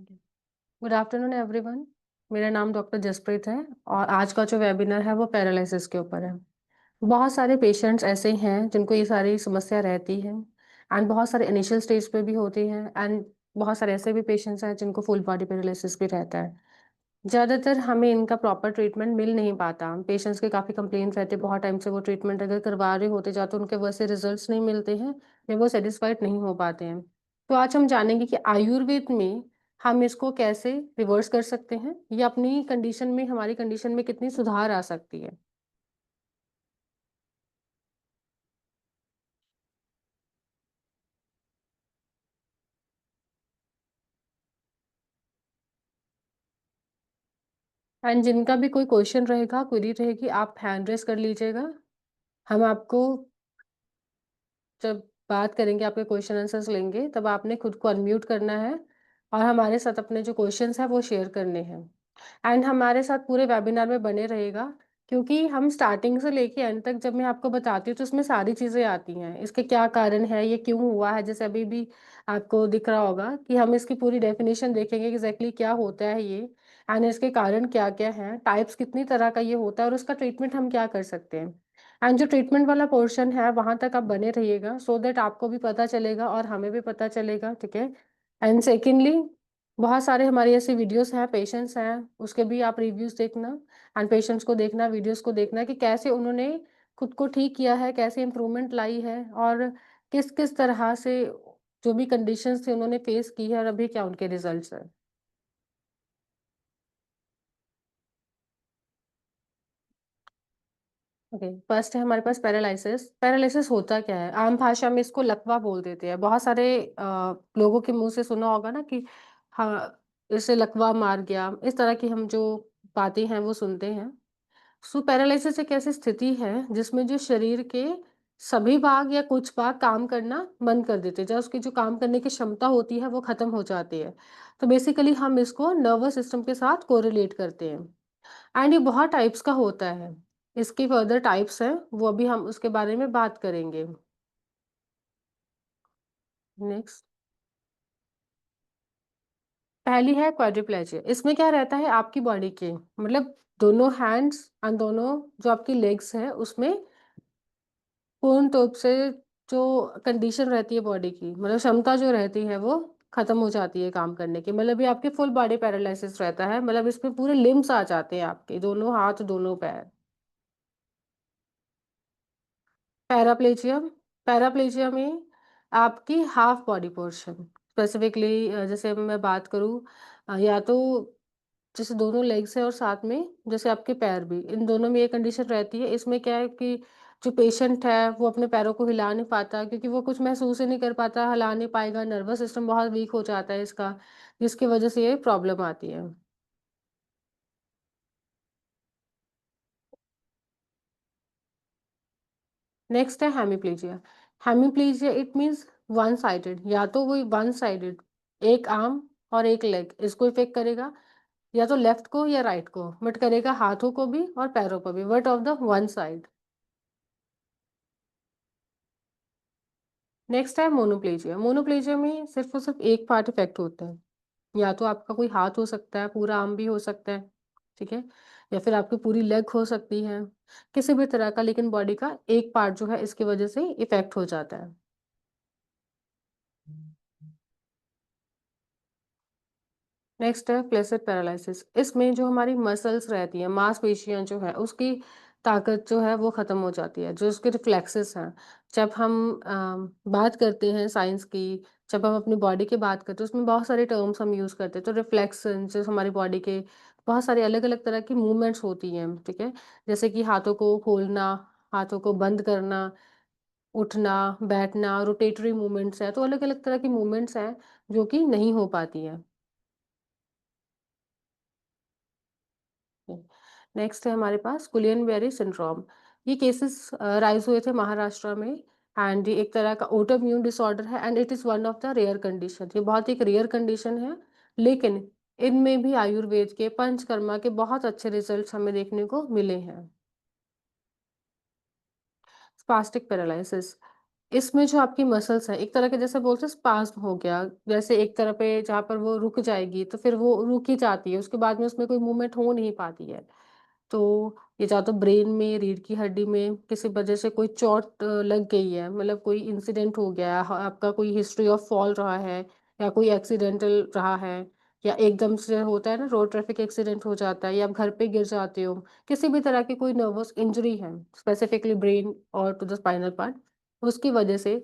Good afternoon everyone. मेरा नाम doctor Jasprit है और आज का जो वेबिनार है वो पैरालिसिस के ऊपर है। बहुत सारे पेशेंट्स ऐसे हैं जिनको ये सारी समस्या रहती है एंड बहुत सारे इनिशियल स्टेज पे भी होती हैं एंड बहुत सारे ऐसे भी पेशेंट्स हैं जिनको फुल बॉडी पैरालिसिस भी रहता है। ज़्यादातर हमें इनका प्रॉपर ट्रीटमेंट मिल नहीं पाता। पेशेंट्स के काफ़ी कंप्लेंट्स रहते हैं, बहुत टाइम से वो ट्रीटमेंट अगर करवा रहे होते जाते उनके वैसे रिजल्ट्स नहीं मिलते हैं या वो सेटिस्फाइड नहीं हो पाते हैं। तो आज हम जानेंगे कि आयुर्वेद में हम इसको कैसे रिवर्स कर सकते हैं या अपनी कंडीशन में हमारी कंडीशन में कितनी सुधार आ सकती है। एंड जिनका भी कोई क्वेश्चन रहेगा, क्वेरी रहेगी, आप हैंड रेस कर लीजिएगा। हम आपको जब बात करेंगे, आपके क्वेश्चन आंसर्स लेंगे, तब आपने खुद को अनम्यूट करना है और हमारे साथ अपने जो क्वेश्चंस हैं वो शेयर करने हैं। एंड हमारे साथ पूरे वेबिनार में बने रहेगा, क्योंकि हम स्टार्टिंग से लेके एंड तक जब मैं आपको बताती हूँ तो उसमें सारी चीज़ें आती हैं। इसके क्या कारण है, ये क्यों हुआ है, जैसे अभी भी आपको दिख रहा होगा कि हम इसकी पूरी डेफिनेशन देखेंगे एग्जैक्टली क्या होता है ये, एंड इसके कारण क्या क्या हैं, टाइप्स कितनी तरह का ये होता है और उसका ट्रीटमेंट हम क्या कर सकते हैं। एंड जो ट्रीटमेंट वाला पोर्शन है वहां तक आप बने रहिएगा सो दैट आपको भी पता चलेगा और हमें भी पता चलेगा, ठीक है। एंड सेकेंडली, बहुत सारे हमारी ऐसी वीडियोस हैं, पेशेंट्स हैं, उसके भी आप रिव्यूज देखना एंड पेशेंट्स को देखना, वीडियोस को देखना कि कैसे उन्होंने खुद को ठीक किया है, कैसे इम्प्रूवमेंट लाई है और किस किस तरह से जो भी कंडीशंस थी उन्होंने फेस की है और अभी क्या उनके रिजल्ट्स हैं। ओके, फर्स्ट है हमारे पास पैरालिसिस। पैरालिसिस होता क्या है, आम भाषा में इसको लकवा बोल देते हैं। बहुत सारे लोगों के मुंह से सुना होगा ना कि हाँ, इसे लकवा मार गया, इस तरह की हम जो बातें हैं वो सुनते हैं। सो पैरालिसिस एक ऐसी स्थिति है जिसमें जो शरीर के सभी भाग या कुछ भाग काम करना बंद कर देते हैं, जब उसकी जो काम करने की क्षमता होती है वो खत्म हो जाती है। तो बेसिकली हम इसको नर्वस सिस्टम के साथ कोरिलेट करते हैं एंड ये बहुत टाइप्स का होता है। इसकी फर्दर टाइप्स हैं, वो अभी हम उसके बारे में बात करेंगे। नेक्स्ट, पहली है क्वाड्रिप्लेजिया। इसमें क्या रहता है, आपकी बॉडी के मतलब दोनों हैंड्स एंड दोनों जो आपकी लेग्स हैं उसमें पूर्ण रूप से जो कंडीशन रहती है बॉडी की, मतलब क्षमता जो रहती है वो खत्म हो जाती है काम करने की। मतलब ये आपकी फुल बॉडी पैरालिसिस रहता है, मतलब इसमें पूरे लिम्स आ जाते हैं, आपके दोनों हाथ दोनों पैर। पैराप्लेजिया, पैराप्लेजिया में आपकी हाफ बॉडी पोर्शन स्पेसिफिकली, जैसे मैं बात करूँ, या तो जैसे दोनों लेग्स है और साथ में जैसे आपके पैर भी, इन दोनों में ये कंडीशन रहती है। इसमें क्या है कि जो पेशेंट है वो अपने पैरों को हिला नहीं पाता, क्योंकि वो कुछ महसूस ही नहीं कर पाता, हिला नहीं पाएगा, नर्वस सिस्टम बहुत वीक हो जाता है इसका, जिसकी वजह से ये प्रॉब्लम आती है। नेक्स्ट है hemiplegia. Hemiplegia it means one sided, या तो वो वन साइडेड एक आर्म और एक लेग इसको इफेक्ट करेगा, या तो लेफ्ट को या राइट को, बट करेगा हाथों को भी और पैरों को भी, but of the one side. Next है मोनोप्लेजिया। मोनोप्लेजिया में सिर्फ और सिर्फ एक पार्ट इफेक्ट होता है, या तो आपका कोई हाथ हो सकता है, पूरा आर्म भी हो सकता है, ठीक है, या फिर आपकी पूरी लेग हो सकती है, किसी भी तरह का, लेकिन बॉडी का एक पार्ट जो है इसकी वजह से इफेक्ट हो जाता है। नेक्स्ट है फ्लैसिड पैरालिसिस। इसमें जो हमारी मसल्स रहती हैं, मांसपेशियां जो है उसकी ताकत जो है वो खत्म हो जाती है, जो उसके रिफ्लेक्सेस हैं। जब हम बात करते हैं साइंस की, जब हम अपनी बॉडी की बात करते हैं उसमें बहुत सारे टर्म्स हम यूज करते हैं। तो रिफ्लेक्शन जो हमारी बॉडी के बहुत सारे अलग अलग तरह की मूवमेंट्स होती हैं, ठीक है, जैसे कि हाथों को खोलना, हाथों को बंद करना, उठना, बैठना, रोटेटरी मूवमेंट्स है, तो अलग अलग तरह की मूवमेंट्स हैं जो कि नहीं हो पाती हैं। नेक्स्ट है हमारे पास गुलियन बेरी सिंड्रोम। ये केसेस राइज हुए थे महाराष्ट्र में एंड ये एक तरह का ऑटोइम्यून डिसऑर्डर है and it is one of the rare condition. ये बहुत एक रेयर कंडीशन है, लेकिन इनमें भी आयुर्वेद के पंचकर्मा के बहुत अच्छे रिजल्ट्स हमें देखने को मिले हैं। स्पास्टिक पैरालिसिस, इसमें जो आपकी मसल्स हैं, एक तरह के जैसे बोलते हैं स्पाज़्म हो गया, जैसे एक तरफ पे जहाँ पर वो रुक जाएगी, तो फिर वो रुक ही जाती है, उसके बाद में उसमें कोई मूवमेंट हो नहीं पाती है। तो ये या तो ब्रेन में, रीढ़ की हड्डी में किसी वजह से कोई चोट लग गई है, मतलब कोई इंसिडेंट हो गया, आपका कोई हिस्ट्री ऑफ फॉल रहा है या कोई एक्सीडेंटल रहा है या एकदम से होता है ना रोड ट्रैफिक एक्सीडेंट हो जाता है या आप घर पे गिर जाते हो, किसी भी तरह की कोई नर्वस इंजरी है, स्पेसिफिकली ब्रेन और टू द स्पाइनल पार्ट, उसकी वजह से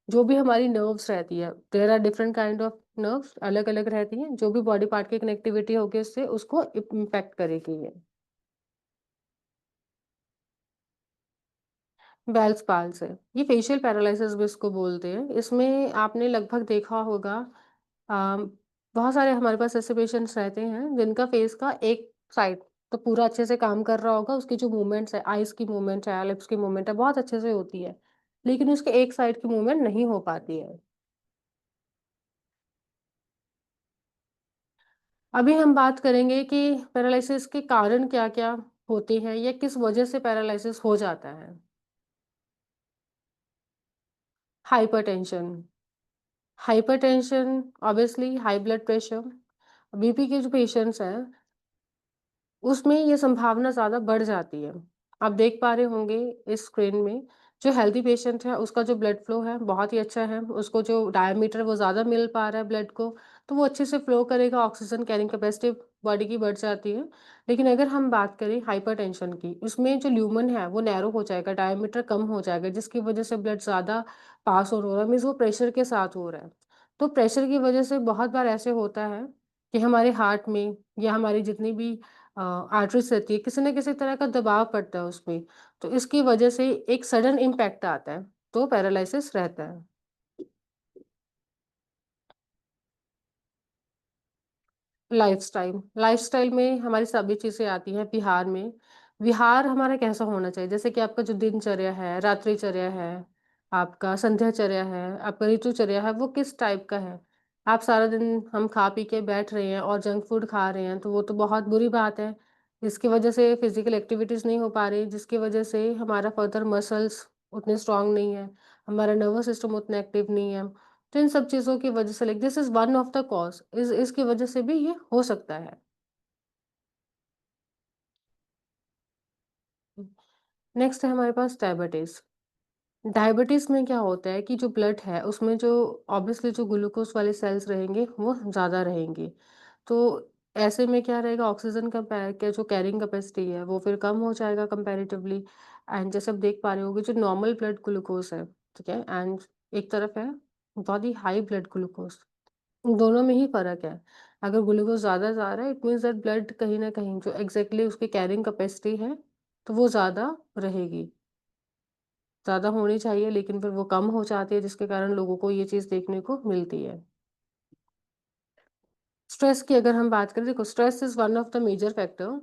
जो भी हमारी नर्व्स रहती है, there are different kind of nerves, अलग-अलग रहती हैं, जो भी बॉडी पार्ट की कनेक्टिविटी होगी उससे उसको इम्पैक्ट करेगी ये। बेल्स पाल्स है। ये फेशियल पैरालिसिस भी इसको बोलते हैं। इसमें आपने लगभग देखा होगा अम, बहुत सारे हमारे पास ऐसे पेशेंट्स रहते हैं जिनका फेस का एक साइड तो पूरा अच्छे से काम कर रहा होगा, उसकी जो मूवमेंट्स है, आइज़ की मूवमेंट है, लिप्स की मूवमेंट है, बहुत अच्छे से होती है। लेकिन उसके एक साइड की मूवमेंट नहीं हो पाती है। अभी हम बात करेंगे कि पैरालिसिस के कारण क्या-क्या होते हैं या किस वजह से पैरालिसिस हो जाता है। Hypertension. Hypertension, obviously high blood pressure, BP के जो पेशेंट्स हैं, उसमें ये संभावना ज़्यादा बढ़ जाती है। आप देख पा रहे होंगे इस स्क्रीन में, जो हेल्दी पेशेंट है, उसका जो ब्लड फ्लो है, बहुत ही अच्छा है। उसको जो डायमीटर वो ज़्यादा मिल पा रहा है ब्लड को, तो वो अच्छे से फ्लो करेगा, ऑक्सीजन कैरिंग कैपेसिटी बॉडी की बढ़ जाती है। लेकिन अगर हम बात करें हाइपरटेंशन की, उसमें जो ल्यूमेन है, वो नैरो हो जाएगा, डायमीटर कम हो जाएगा, जिसकी वजह से ब्लड ज़्यादा पास ऑन हो रहा है, मीन्स वो प्रेशर के साथ हो रहा है। तो प्रेशर की वजह से बहुत बार ऐसे होता है कि हमारे हार्ट में या हमारी जितनी भी आर्टरीज़ रहती है, किसी न किसी तरह का दबाव पड़ता है उसमें, तो इसकी वजह से एक सडन इम्पैक्ट आता है, तो पैरालिसिस रहता है। लाइफ़स्टाइल, लाइफ़स्टाइल में हमारी सभी चीज़ें आती हैं विहार में। विहार हमारा कैसा होना चाहिए? जैसे कि आपका जो दिनचर्या है, रात्रिचर्या है, आपका संध्याचर्या है, आपका ऋतुचर्या है, वो किस टाइप का है? आप सारा दिन हम खा पी के बैठ रहे हैं और जंक फूड खा रहे हैं, तो वो तो बहुत बुरी बात है। इसकी वजह से फिज़िकल एक्टिविटीज़ नहीं हो पा रही, जिसकी वजह से हमारा फर्दर मसल्स उतने स्ट्रॉन्ग नहीं है, हमारा नर्वस सिस्टम उतना एक्टिव नहीं है। तो इन सब चीज़ों की वजह से like this is one of the cause इस इसकी वजह से भी ये हो सकता है। नेक्स्ट है हमारे पास डायबिटीज़। डायबिटीज़ में क्या होता है कि जो ब्लड है उसमें जो ऑब्वियसली जो ग्लूकोज़ वाले सेल्स रहेंगे वो ज़्यादा रहेंगे। तो ऐसे में क्या रहेगा ऑक्सीजन का जो कैरिंग कैपेसिटी है वो फिर कम हो जाएगा कंपैरेटिवली एंड जैसे आप देख पा रहे होंगे जो नॉर्मल ब्लड ग्लूकोज़ है, ठीक है? एंड एक तरफ है बहुत ही हाई ब्लड ग्लूकोज़। दोनों में ही फ़र्क है। अगर ग्लूकोज़ ज़्यादा जा रहा है इट मीन्स दैट ब्लड कहीं न कहीं जो एग्ज़ैक्टली उसकी कैरिंग कैपेसिटी है, तो वो ज़्यादा रहेगी। ज़्यादा होनी चाहिए लेकिन फिर वो कम हो जाती है जिसके कारण लोगों को ये चीज़ देखने को मिलती है। स्ट्रेस की अगर हम बात करें देखो stress is one of the major factor.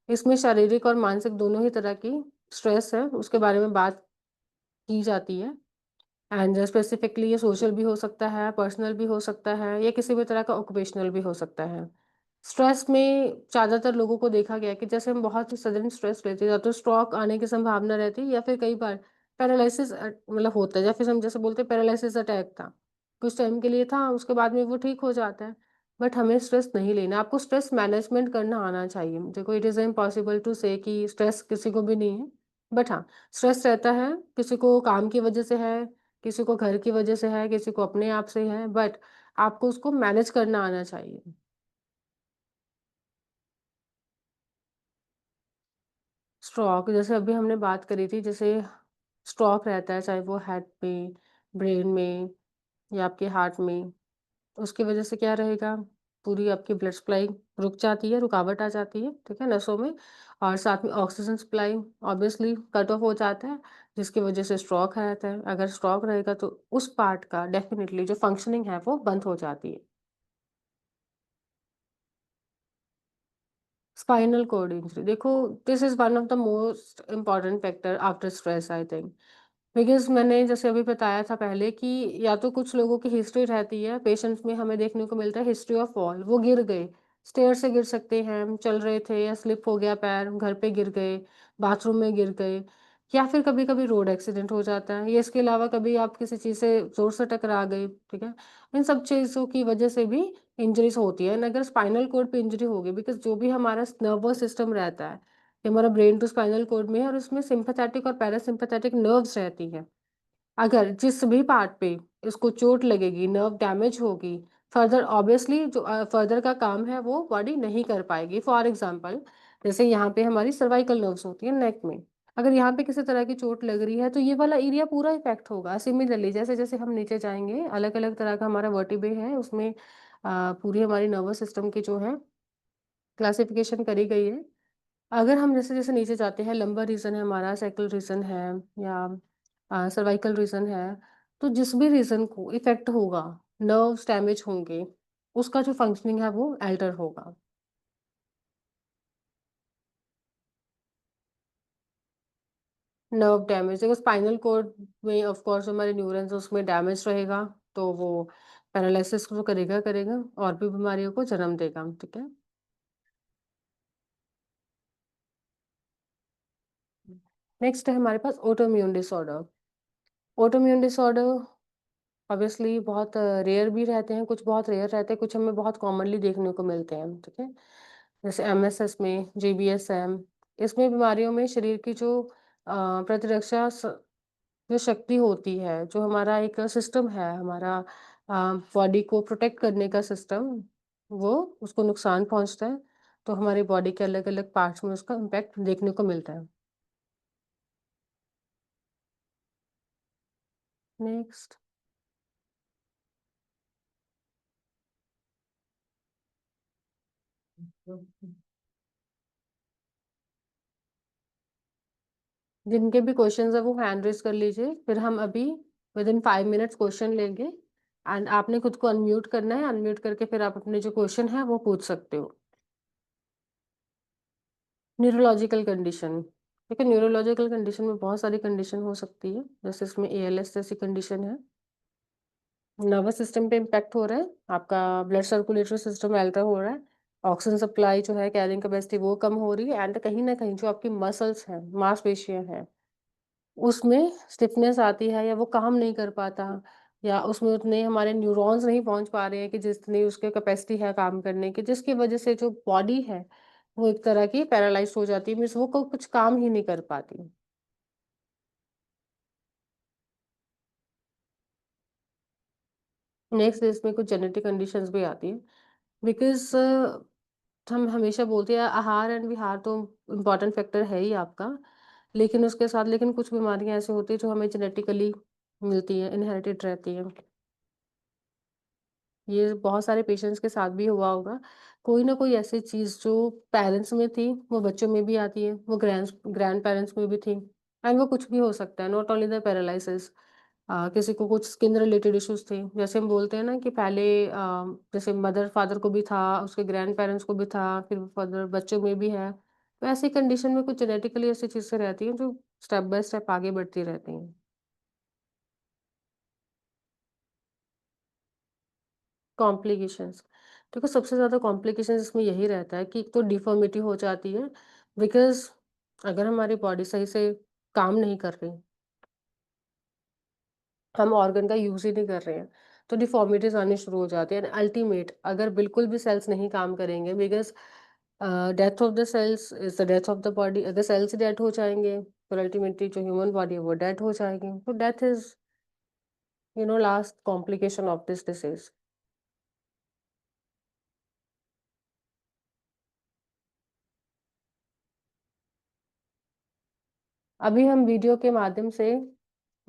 इसमें शारीरिक और मानसिक दोनों ही तरह की स्ट्रेस है, उसके बारे में बात की जाती है। एंड स्पेसिफिकली ये सोशल भी हो सकता है, पर्सनल भी हो सकता है या किसी भी तरह का ऑक्यूपेशनल भी हो सकता है। स्ट्रेस में ज़्यादातर लोगों को देखा गया है कि जैसे हम बहुत ही सडन स्ट्रेस लेते हैं या तो स्ट्रोक आने की संभावना रहती है या फिर कई बार पैरालिसिस मतलब होता है या फिर हम जैसे बोलते हैं पैरालिसिस अटैक था। कुछ टाइम के लिए था, उसके बाद में वो ठीक हो जाता है। बट हमें स्ट्रेस नहीं लेना, आपको स्ट्रेस मैनेजमेंट करना आना चाहिए। देखो इट इज़ इम्पॉसिबल टू से कि स्ट्रेस किसी को भी नहीं है। बट हाँ, स्ट्रेस रहता है, किसी को काम की वजह से है, किसी को घर की वजह से है, किसी को अपने आप से है, बट आपको उसको मैनेज करना आना चाहिए। स्ट्रोक जैसे अभी हमने बात करी थी, जैसे स्ट्रोक रहता है चाहे वो हेड में, ब्रेन में या आपके हार्ट में, उसकी वजह से क्या रहेगा, पूरी आपकी ब्लड सप्लाई रुक जाती है, रुकावट आ जाती है, ठीक है, नसों में और साथ में oxygen supply obviously cut off हो जाता है, जिसकी वजह से स्ट्रोक आ जाता है। अगर स्ट्रोक रहेगा तो उस पार्ट का डेफ़िनिटली जो फंक्शनिंग है वो बंद हो जाती है। स्पाइनल कॉर्ड इंजरी देखो this is one of the most important factor after stress I think. Because मैंने जैसे अभी बताया था पहले कि या तो कुछ लोगों की हिस्ट्री रहती है, पेशेंट्स में हमें देखने को मिलता है हिस्ट्री ऑफ फॉल, वो गिर गए, स्टेयर से गिर सकते हैं, चल रहे थे या स्लिप हो गया पैर, घर पे गिर गए, बाथरूम में गिर गए। या फिर कभी-कभी रोड एक्सीडेंट हो जाता है, या इसके अलावा कभी आप किसी चीज़ से ज़ोर से टकरा गए, ठीक है? इन सब चीज़ों की वजह से भी इंजरीज़ होती है। एंड अगर स्पाइनल कॉर्ड पे इंजरी होगी, बिकॉज़ जो भी हमारा नर्वस सिस्टम रहता है, ये हमारा ब्रेन टू स्पाइनल कॉर्ड में है और उसमें सिम्पैथेटिक और पैरासिम्पैथेटिक नर्व्स रहती हैं। अगर जिस भी पार्ट पे इसको चोट लगेगी, नर्व डैमेज होगी, फर्दर ऑब्वियसली जो फर्दर का काम है वो बॉडी नहीं कर पाएगी। फॉर एग्ज़ाम्पल, जैसे यहाँ पे हमारी सर्वाइकल नर्व्स होती हैं नेक में। अगर यहाँ पे किसी तरह की चोट लग रही है तो ये वाला एरिया पूरा इफ़ेक्ट होगा। सिमिलरली जैसे-जैसे हम नीचे जाएँगे, अलग-अलग तरह का हमारा वर्टिब्रे है, उसमें पूरी हमारी नर्वस सिस्टम की जो है क्लासिफ़िकेशन करी गई है। अगर हम जैसे-जैसे नीचे जाते हैं, लंबर रीज़न है हमारा, सैक्रल रीज़न है या सर्वाइकल रीज़न है, तो जिस भी रीज़न को इफ़ेक्ट होगा, नर्व्स डैमेज होंगे, उसका जो फंक्शनिंग है वो अल्टर होगा। नर्व डैमेज देखो, स्पाइनल कॉर्ड में ऑफ कोर्स हमारे न्यूरॉन्स उसमें डैमेज रहेगा, तो वो पैरालिसिस तो करेगा करेगा और भी बीमारियों को जन्म देगा, ठीक है? नेक्स्ट है हमारे पास autoimmune disorder. Autoimmune disorder obviously बहुत रेयर भी रहते हैं, कुछ बहुत रेयर रहते हैं, कुछ हमें बहुत कॉमनली देखने को मिलते हैं, ठीक है? जैसे एमएसएस में, जीबीएसएम, इसमें बीमारियों में शरीर की जो प्रतिरक्षा जो शक्ति होती है, जो हमारा एक सिस्टम है, हमारा बॉडी को प्रोटेक्ट करने का सिस्टम, वो उसको नुकसान पहुँचता है, तो हमारी बॉडी के अलग-अलग पार्ट्स में उसका इम्पैक्ट देखने को मिलता है। नेक्स्ट। जिनके भी क्वेश्चंस हैं वो हैंड रेज़ कर लीजिए, फिर हम अभी विदिन 5 मिनट्स क्वेश्चन लेंगे एंड आपने खुद को अनम्यूट करना है, अनम्यूट करके फिर आप अपने जो क्वेश्चन है वो पूछ सकते हो। न्यूरोलॉजिकल कंडीशन, देखिए न्यूरोलॉजिकल कंडीशन में बहुत सारी कंडीशन हो सकती है, जैसे इसमें एएलएस जैसी कंडीशन है, नर्वस सिस्टम पे इम्पैक्ट हो रहा है, आपका ब्लड सर्कुलेटरी सिस्टम अल्टर हो रहा है, ऑक्सीजन सप्लाई जो है कैरिंग कैपेसिटी वो कम हो रही है एंड कहीं न कहीं जो आपकी मसल्स हैं, मांसपेशियाँ हैं, उसमें स्टिफनेस आती है या वो काम नहीं कर पाता या उसमें उतने हमारे न्यूरॉन्स नहीं पहुँच पा रहे हैं कि जितनी उसकी कैपेसिटी है काम करने की, जिसकी वजह से जो बॉडी है, वो एक तरह की पैरालाइज़्ड हो जाती है, मीन्स वो कुछ काम ही नहीं कर पाती। नेक्स्ट इसमें कुछ जेनेटिक कंडीशंस भी आती हैं, बिकॉज़ हम हमेशा बोलते हैं आहार एंड विहार तो इम्पोर्टेंट फैक्टर है ही आपका, लेकिन उसके साथ लेकिन कुछ बीमारियाँ ऐसी होती हैं जो हमें जेनेटिकली मिलती हैं, इनहेरिटेड रहती हैं। ये बहुत सारे पेशेंट्स के साथ भी हुआ होगा। कोई ना कोई ऐसी चीज़ जो पेरेंट्स में थी, वो बच्चों में भी आती है, वो ग्रैंड पेरेंट्स में भी थी एंड वो कुछ भी हो सकता है, नॉट ओनली द पैरालिसिस। किसी को कुछ स्किन रिलेटेड इश्यूज़ थे। जैसे हम बोलते हैं ना कि पहले जैसे मदर-फादर को भी था, उसके ग्रैंड पेरेंट्स को भी था, फिर फर्दर बच्चों में भी है। तो ऐसी कंडीशन में कुछ जेनेटिकली ऐसी चीज़ें रहती हैं जो स्टेप बाय स्टेप आगे बढ़ती रहती हैं। कॉम्प्लिकेशंस, देखो सबसे ज़्यादा कॉम्प्लिकेशंस इसमें यही रहता है कि एक तो डिफ़ॉर्मिटी हो जाती है, बिकॉज़ अगर हमारी बॉडी सही से काम नहीं कर रही, हम ऑर्गन का यूज़ ही नहीं कर रहे हैं, तो डिफ़ॉर्मिटीज़ आनी शुरू हो जाती हैं एंड अल्टीमेट अगर बिल्कुल भी सेल्स नहीं काम करेंगे, because death of the cells is the death of the body, अगर सेल्स ही डेड हो जाएँगे, फिर अल्टीमेटली जो ह्यूमन बॉडी है वो डेड हो जाएगी। तो death is last complication of this disease. अभी हम वीडियो के माध्यम से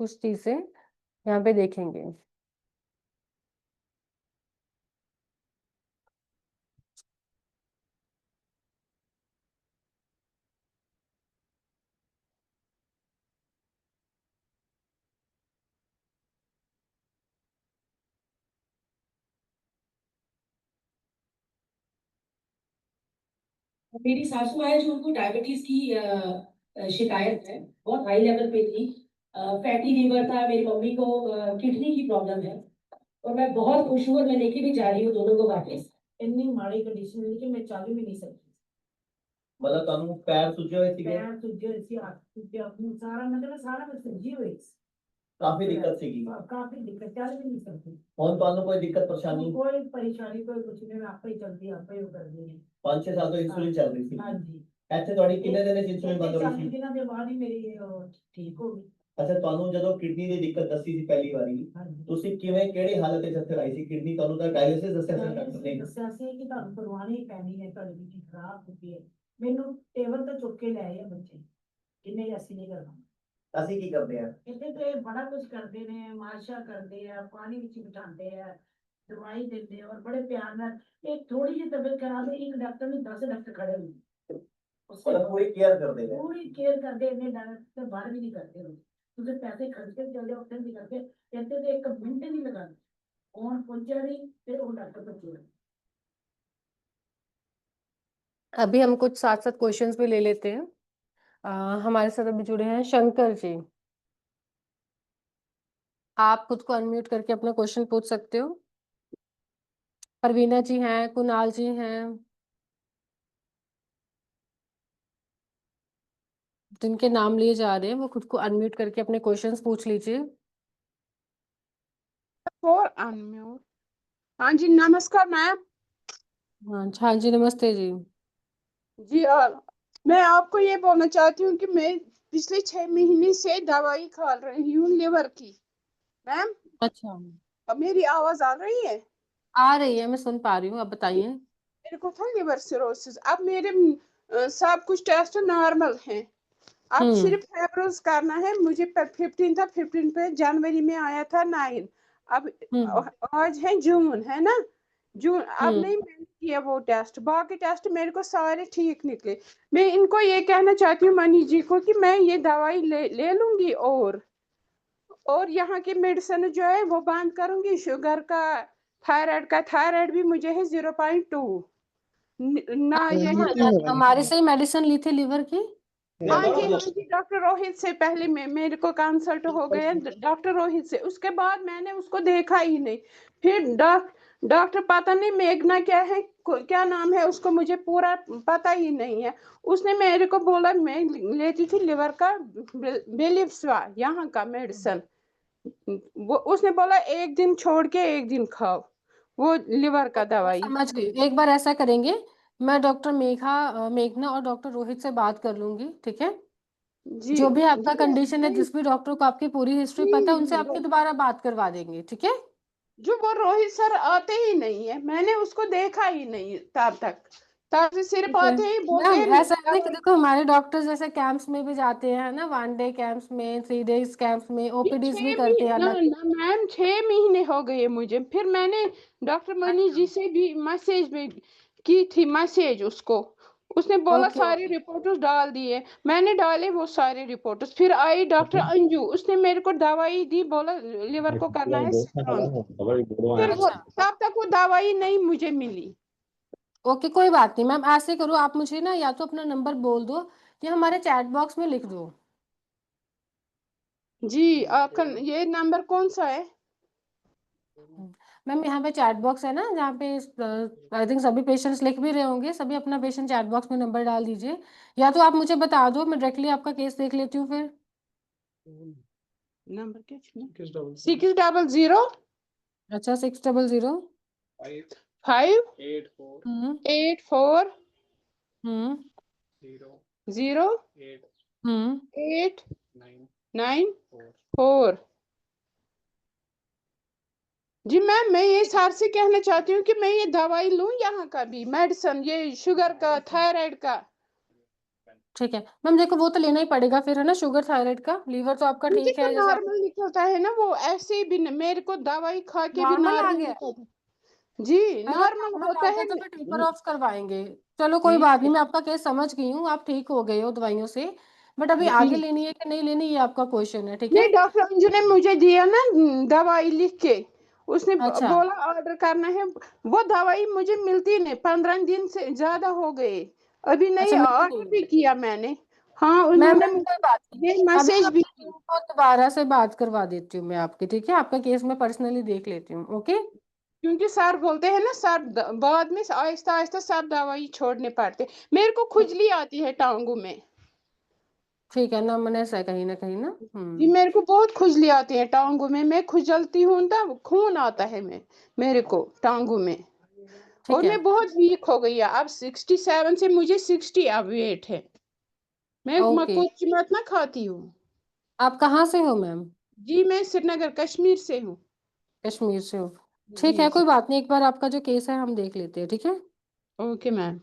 कुछ चीज़ें यहाँ पे देखेंगे। मेरी सासू है जो उनको डायबिटीज की शिकायत है, बहुत हाई लेवल पे थी। फैटी लीवर था, मेरी मम्मी को किडनी की प्रॉब्लम है और मैं बहुत खुश हूँ और मैं लेके भी जा रही हूँ दोनों को वापस। इतनी माड़ी कंडीशन है, लेकिन मैं चालू भी नहीं सकती। मतलब ਤੁਹਾਨੂੰ ਪੈਰ ਸੁੱਜੇ ਹੋਏ ਸੀਗੇ, पैर सुजे सी हाथ सुजे अपनी सारा मतलब सारा कुछ सुजी हुई ਕਾਫੀ ਦਿੱਕਤ ਸੀਗੀ। काफी दिक्कत चल भी नहीं सकती। ਹੁਣ ਤੁਹਾਨੂੰ ਕੋਈ ਦਿੱਕਤ ਪਰੇਸ਼ਾਨੀ? कोई परेशानी कोई कुछ नहीं, आप ही चलती आप ही कर दी है। 5-6 ਸਾਲ ਤੋਂ ਇੰਸੂਲਿਨ ਚੱਲ ਰਹੀ ਸੀ। हाँ जी। ਇੱਥੇ ਤੁਹਾਡੀ ਕਿੰਨੇ ਦਿਨ ਵਿੱਚ ਇੰਸੂਲਿਨ ਬੰਦ ਹੋਈ 40 ਸੀ? दिनों के बाद ही मेरी ठीक हो गई। ਅੱਛਾ, ਤੁਹਾਨੂੰ ਜਦੋਂ ਕਿਡਨੀ ਦੀ ਦਿੱਕਤ ਦੱਸੀ ਸੀ ਪਹਿਲੀ ਵਾਰੀ, हाँ जी। ਤੁਸੀਂ ਕਿਵੇਂ ਕਿਹੜੀ ਹਾਲਤ ਵਿੱਚ ਇੱਥੇ ਆਈ ਸੀ? ਕਿਡਨੀ ਤੁਹਾਨੂੰ ਤਾਂ ਡਾਇਲਿਸਿਸ ਦੱਸਿਆ ਸੀ ਡਾਕਟਰ ਨੇ? ਦੱਸਿਆ ਸੀ ਕਿ ਤੁਹਾਨੂੰ ਕਰਵਾਉਣੀ ਹੀ ਪੈਣੀ ਹੈ, ਤੁਹਾਡੀ ਕਿਡਨੀ ਖਰਾਬ ਹੋ ਗਈ ਹੈ। ਮੈਨੂੰ ਟੇਬਲ ਤੇ ਚੁੱਕ ਕੇ ਲੈ ਆਏ ਬੱਚੇ, ਕਿੰਨੇ ਅਸੀਂ ਨਹੀਂ ਕਰਨਾ। ਅਸੀਂ ਕੀ ਕਰਦੇ ਆ ਇੱਥੇ ਤੇ ਬੜਾ ਕੁਝ ਕਰਦੇ ਨੇ, ਮਾਲਸ਼ਾ ਕਰਦੇ ਆ, ਪਾਣੀ ਵਿੱਚ ਬਿਠਾਉਂਦੇ ਆ, ਦਵਾਈ ਦਿੰਦੇ ਆ ਔਰ ਬੜੇ ਪਿਆਰ ਨਾਲ। ਇੱਕ ਥੋੜੀ ਜਿਹੀ ਤਬੀਅਤ ਖਰਾਬ ਹੈ, ਇੱਕ ਡਾਕਟਰ ਨੂੰ 10 ਡਾਕਟਰ ਖੜੇ ਹੁੰਦੇ मतलब पूरी केयर करते हैं। पूरी केयर करते इन्हें डॉक्टर बाहर भी नहीं करते हो, तुझे पैसे खर्च के चले जाओ, फिर नहीं करते, कहते थे एक मिनट नहीं लगाते, कौन पहुंचा नहीं फिर वो डॉक्टर पर चले। अभी हम कुछ साथ साथ क्वेश्चंस भी ले लेते हैं। हमारे साथ अभी जुड़े हैं शंकर जी। आप खुद को अनम्यूट करके अपना क्वेश्चन पूछ सकते हो। परवीना जी हैं, कुणाल जी हैं, जिनके नाम लिए जा रहे हैं वो खुद को अनम्यूट करके अपने क्वेश्चंस पूछ लीजिए। For unmute. हाँ जी, नमस्कार मैम। हाँ जी, नमस्ते जी। जी मैं आपको ये बोलना चाहती हूँ कि मैं पिछले 6 महीने से दवाई खा रही हूँ लिवर की। मैम अच्छा, अब मेरी आवाज आ रही है? आ रही है, मैं सुन पा रही हूँ, अब बताइए। मेरे को था लिवर सिरोसिस, अब मेरे सब कुछ टेस्ट नॉर्मल हैं। अब सिर्फ फेब्रोज करना है मुझे। 15 पे जनवरी में आया था 9। अब आज है जून, है ना? जून अब नहीं मैंने किया वो टेस्ट, बाकी टेस्ट मेरे को सारे ठीक निकले। मैं इनको ये कहना चाहती हूँ मनी जी को कि मैं ये दवाई ले लूंगी और यहाँ की मेडिसिन जो है वो बंद करूंगी। शुगर का, थायराइड भी मुझे है 0.2 ना। ये हमारे से ही मेडिसिन ली थी लीवर की? हाँ जी, डॉक्टर रोहित से पहले मेरे को कंसल्ट हो गया डॉक्टर रोहित से, उसके बाद मैंने उसको देखा ही नहीं। फिर डॉक्टर पता नहीं मेघना क्या है, क्या नाम है उसको, मुझे पूरा पता ही नहीं है। उसने मेरे को बोला, मैं लेती थी लिवर का बेलिफ्सवा यहाँ का मेडिसिन, वो उसने बोला एक दिन छोड़ के एक दिन खाओ वो लिवर का दवाई। समझ गई। एक बार ऐसा करेंगे, मैं डॉक्टर मेघना और डॉक्टर रोहित से बात कर लूंगी, ठीक है? जी जो भी आपका जी, कंडीशन है, जिस भी डॉक्टर को आपकी पूरी हिस्ट्री पता है, उनसे आपकी दोबारा बात करवा देंगे, ठीक है? जो वो रोहित सर आते ही नहीं है, मैंने उसको देखा ही नहीं तब से सिर्फ आते ही बोलते मैम हैं ऐसा है ना कि देखो, हमारे डॉक्टर जैसे कैंप्स में भी जाते हैं ना, 1 डे कैंप्स में, 3 डेज कैंप्स में, ओपीडीज भी करते हैं अलग। मैम 6 महीने हो गए मुझे। फिर मैंने डॉक्टर मनी जी से भी मैसेज में की थी मैसेज उसको, उसने बोला सारी रिपोर्ट्स डाल दिए, मैंने डाले वो सारे रिपोर्ट्स। फिर आई डॉक्टर अंजू, उसने मेरे को दवाई दी, बोला लिवर को करना है स्ट्रॉन्ग। फिर वो तब तक वो दवाई नहीं मुझे मिली। ओके, कोई बात नहीं मैम। ऐसे करो, आप मुझे ना या तो अपना नंबर बोल दो या हमारे चैट बॉक्स में लिख दो। जी, आपका ये नंबर कौन सा है? मैम यहाँ पे चैट बॉक्स है ना, जहाँ पे आई थिंक सभी पेशेंट्स लिख भी रहे होंगे, सभी अपना पेशेंट चैट बॉक्स में नंबर डाल दीजिए, या तो आप मुझे बता दो, मैं डायरेक्टली आपका केस देख लेती हूँ फिर। नंबर क्या 600। अच्छा, 600 584 0 894। जी मैम, मैं ये सर से कहना चाहती हूँ कि मैं ये दवाई लूं यहाँ का भी मेडिसिन, ये शुगर का, थायराइड का। ठीक है मैम, देखो वो तो लेना ही पड़ेगा फिर, है ना? शुगर थायराइड का, लीवर तो आपका ठीक है जैसे नॉर्मल निकलता है ना वो, ऐसे भी मेरे को दवाई खा के भी नॉर्मल आ नॉर्मल गया। निकलता। जी नॉर्मल होता है तो ना। फिर टेपर ऑफ करवाएंगे। चलो कोई बात नहीं, मैं आपका केस समझ गई हूँ, आप ठीक हो गए हो दवाइयों से, बट अभी आगे लेनी है कि नहीं लेनी, ये आपका क्वेश्चन है, ठीक है? नहीं, डॉक्टर अंजू ने मुझे दिया ना दवाई लिख के, उसने बोला ऑर्डर करना है। वो दवाई मुझे मिलती नहीं, 15 दिन से ज्यादा हो गए, अभी नहीं ऑर्डर भी किया मैंने। हाँ, उन्होंने ये मैसेज भी दोबारा से बात करवा देती हूँ मैं आपकी, ठीक है? आपका केस मैं पर्सनली देख लेती हूँ, ओके? क्योंकि सर बोलते हैं ना, सर बाद में आहिस्ता आहिस्ता सब दवाई छोड़ने पड़ते। मेरे को खुजली आती है टांगों में। ठीक है, नमनेस है कहीं ना जी, हम्म। मेरे को बहुत खुजली आती है टांगों में, मैं खुजलती हूँ तब खून आता है मेरे को टांगों में। ठीक और है। मैं बहुत वीक हो गई है अब, 67 से मुझे 60 अब वेट है। मैं ओके, कुछ मत ना खाती हूँ। आप कहाँ से हो मैम? जी, मैं श्रीनगर कश्मीर से हूँ। कश्मीर से हो? ठीक जी है, जी। कोई बात नहीं, एक बार आपका जो केस है हम देख लेते हैं, ठीक है। Okay ma'am.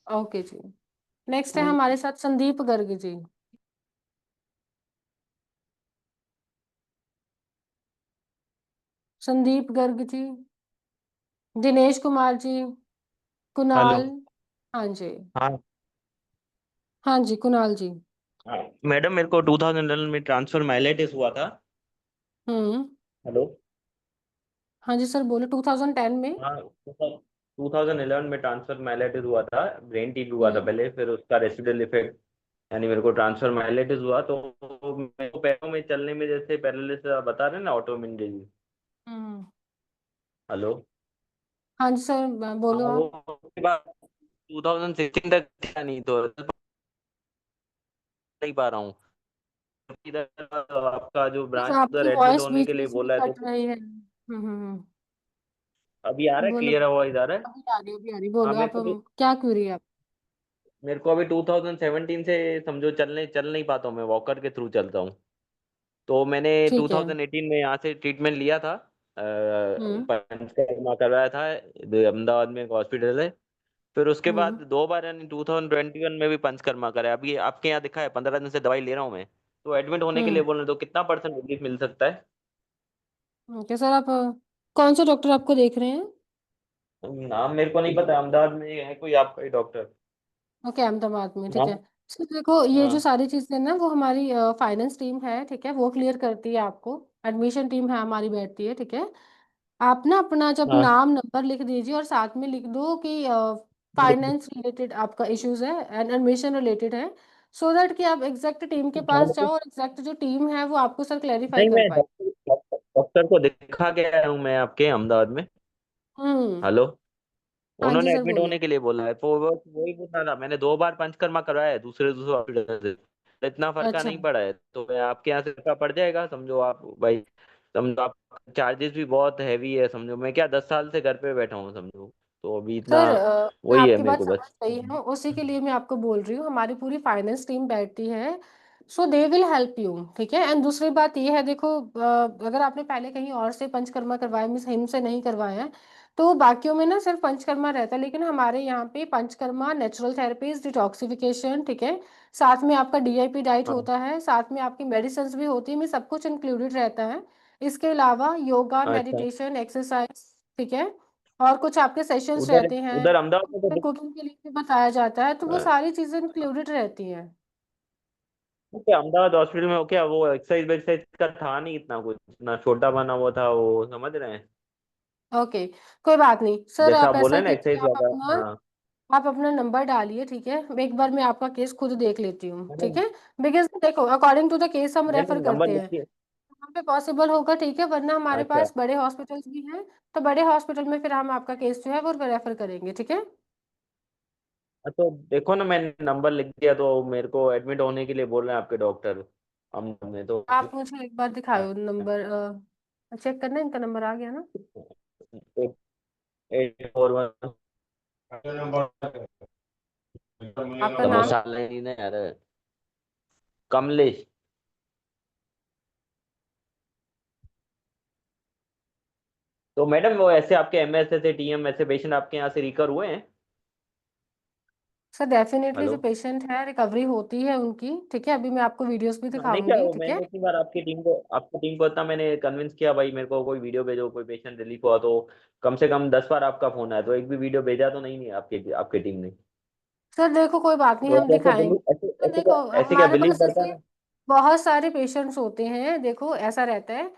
ओके जी। नेक्स्ट है ओके। हमारे साथ संदीप गर्ग जी। संदीप गर्ग जी, दिनेश कुमार जी, हेलो। कुणाल। हाँ जी। हाँ। हाँ जी, कुणाल जी। हाँ, मैडम मेरे को 2011 में ट्रांसफर माइलेटिस हुआ था। हम्म। हेलो। हाँ जी सर, बोलो। 2010 में? हाँ, 2011 में ट्रांसफर माइलेटिस हुआ था। ब्रेन टीबी हुआ था हम्म। पहले, फिर उसका रेसिडुअल इफेक्ट, यानी मेरे को ट्रांसफर माइलेटिस हुआ तो मेरे को पैरों में चलने में जैसे पैरालिसिस बता रहे हैं ना, ऑटोइम्यून डिजीज। हम्म। हेलो। हाँ जी सर, हाँ, बोलो वो आप। उसके बाद 2016 तक क्या नहीं तो नहीं पा रहा हूँ। इधर आपका जो सर ब्रांच आपकी उधर एडमिट वॉइस होने बीच के लिए बीच में बोला है कट तो रही है। अभी आ रहा है, बोलो। क्लियर आवाज आ रहा है। अभी आ रही, अभी आ रही, हाँ, बोलो आप। क्या क्यूरी है आप? मेरे को अभी 2017 से समझो चल नहीं पाता हूँ, मैं वॉकर के थ्रू चलता हूँ। तो मैंने ठीक है। 2018 में यहाँ से ट्रीटमेंट लिया था, हम्म। पंचकर्मा करवाया था। अहमदाबाद में एक हॉस्पिटल है। फिर उसके बाद हम्म। 2 बार यानी 2021 में भी पंचकर्मा कराया। अभी आपके यहाँ दिखा है, 15 दिन से दवाई ले रहा हूँ मैं। तो एडमिट होने के लिए हम्म। बोल रहे हैं, तो कितना परसेंट रिलीफ मिल सकता है? ओके सर, आप कौन से डॉक्टर आपको देख रहे हैं? नाम मेरे को नहीं पता, अहमदाबाद में है कोई आपका ही डॉक्टर? ओके, अहमदाबाद में, ठीक नाम। है। सर देखो, ये जो हाँ। सारी चीज़ें ना, वो हमारी फाइनेंस टीम है, ठीक है, वो क्लियर करती है आपको। एडमिशन टीम है हमारी, बैठती है, ठीक है। आप ना अपना जब हाँ। नाम नंबर लिख दीजिए और साथ में लिख दो कि फाइनेंस रिलेटेड आपका इश्यूज है एंड एडमिशन रिलेटेड है, सो दैट कि आप एग्जैक्ट टीम के पास जाओ और एग्जैक्ट जो टीम है वो आपको सर क्लैरिफाई नहीं, कर मैं पाए। डॉक्टर को दिखा के आया हूँ मैं आपके अहमदाबाद में। हम्म। हेलो। हाँ जी उन्होंने सर, एडमिट बोलो। होने के लिए बोला है, तो वो वही पूछना था। मैंने 2 बार पंचकर्मा करवाया है दूसरे दूसरे हॉस्पिटल से, तो इतना फर्क अच्छा नहीं पड़ा है। तो मैं आपके यहाँ से का पड़ जाएगा समझो आप भाई। समझो आप, चार्जेस भी बहुत हैवी है समझो। मैं क्या 10 साल से घर पे बैठा हूँ समझो, तो अभी इतना सर मैं वही है आपकी मेरे बात को समझ बस। रही हूँ, उसी के लिए मैं आपको बोल रही हूँ, हमारी पूरी फाइनेंस टीम बैठती है, सो दे विल हेल्प यू, ठीक है। एंड दूसरी बात ये है, देखो, अगर आपने पहले कहीं और से पंचकर्मा करवाया, मिस हिम से नहीं करवाया है, तो बाकियों में ना सिर्फ पंचकर्मा रहता है, लेकिन हमारे यहाँ पे पंचकर्मा, नेचुरल थेरेपीज, डिटॉक्सिफिकेशन, ठीक है, साथ में आपका डीआईपी डाइट हाँ। होता है, साथ में आपकी मेडिसिन भी होती है, में सब कुछ इंक्लूडेड रहता है। इसके अलावा योगा, अच्छा। मेडिटेशन, एक्सरसाइज, ठीक है, और कुछ आपके सेशंस उधर रहते हैं, उधर अहमदाबाद में तो कुकिंग के लिए भी बताया जाता है, तो वो अ, सारी चीजें इंक्लूडेड रहती हैं। क्या अहमदाबाद हॉस्पिटल में वो क्या वो एक्सरसाइज वेक्सरसाइज का था नहीं इतना कुछ, इतना छोटा बना हुआ था वो, समझ रहे हैं? ओके, कोई बात नहीं सर, जैसा आप आप बोल ऐसा रहे हैं ना कीजिए, एक्सरसाइज ज्यादा। हाँ। आप अपना नंबर डालिए, ठीक है। एक बार मैं आपका केस खुद देख लेती हूँ, मैंने ठीक है। बिकॉज देखो, अकॉर्डिंग टू द केस हम मैंने रेफर नंबर करते हैं, लिखिए। यहाँ पे पॉसिबल होगा, ठीक है, वरना हमारे अच्छा। पास बड़े हॉस्पिटल्स भी हैं, तो बड़े हॉस्पिटल में फिर हम आपका केस जो है वो रेफर करेंगे, ठीक है। तो देखो ना, मैंने नंबर लिख दिया, तो मेरे को एडमिट होने के लिए बोल रहे हैं आपके डॉक्टर। हम ने तो आप मुझे एक बार दिखाओ नंबर, चेक करना, इनका नंबर आ गया ना? 841। आपका नाम? समोसा नहीं ना यार, कमलेश। तो मैडम वो ऐसे आपके एमएस ऐसे टीएम ऐसे पेशेंट आपके यहाँ से रिकर हुए हैं? Sir definitely, hello. जो पेशेंट है रिकवरी होती है उनकी, ठीक है, अभी मैं आपको वीडियोस भी हाँ, नहीं क्या दिखाऊंगी, वो ठीक है। मैंने इतनी बार आपकी टीम को इतना मैंने कन्विंस किया भाई, मेरे को कोई वीडियो भेजो, कोई पेशेंट रिलीफ हुआ तो। कम से कम 10 बार आपका फोन आया, तो एक भी वीडियो भेजा तो नहीं आपके आपके टीम ने? सर देखो, कोई बात नहीं, तो हम ऐसे ऐसे दिखाएंगे। बिलीव ऐसे तो ऐसे क्या देखो, ऐसे क्या हमारे बिलीव पास करता है ऐसे ना। बहुत सारे पेशेंट्स होते हैं, देखो ऐसा रहता है,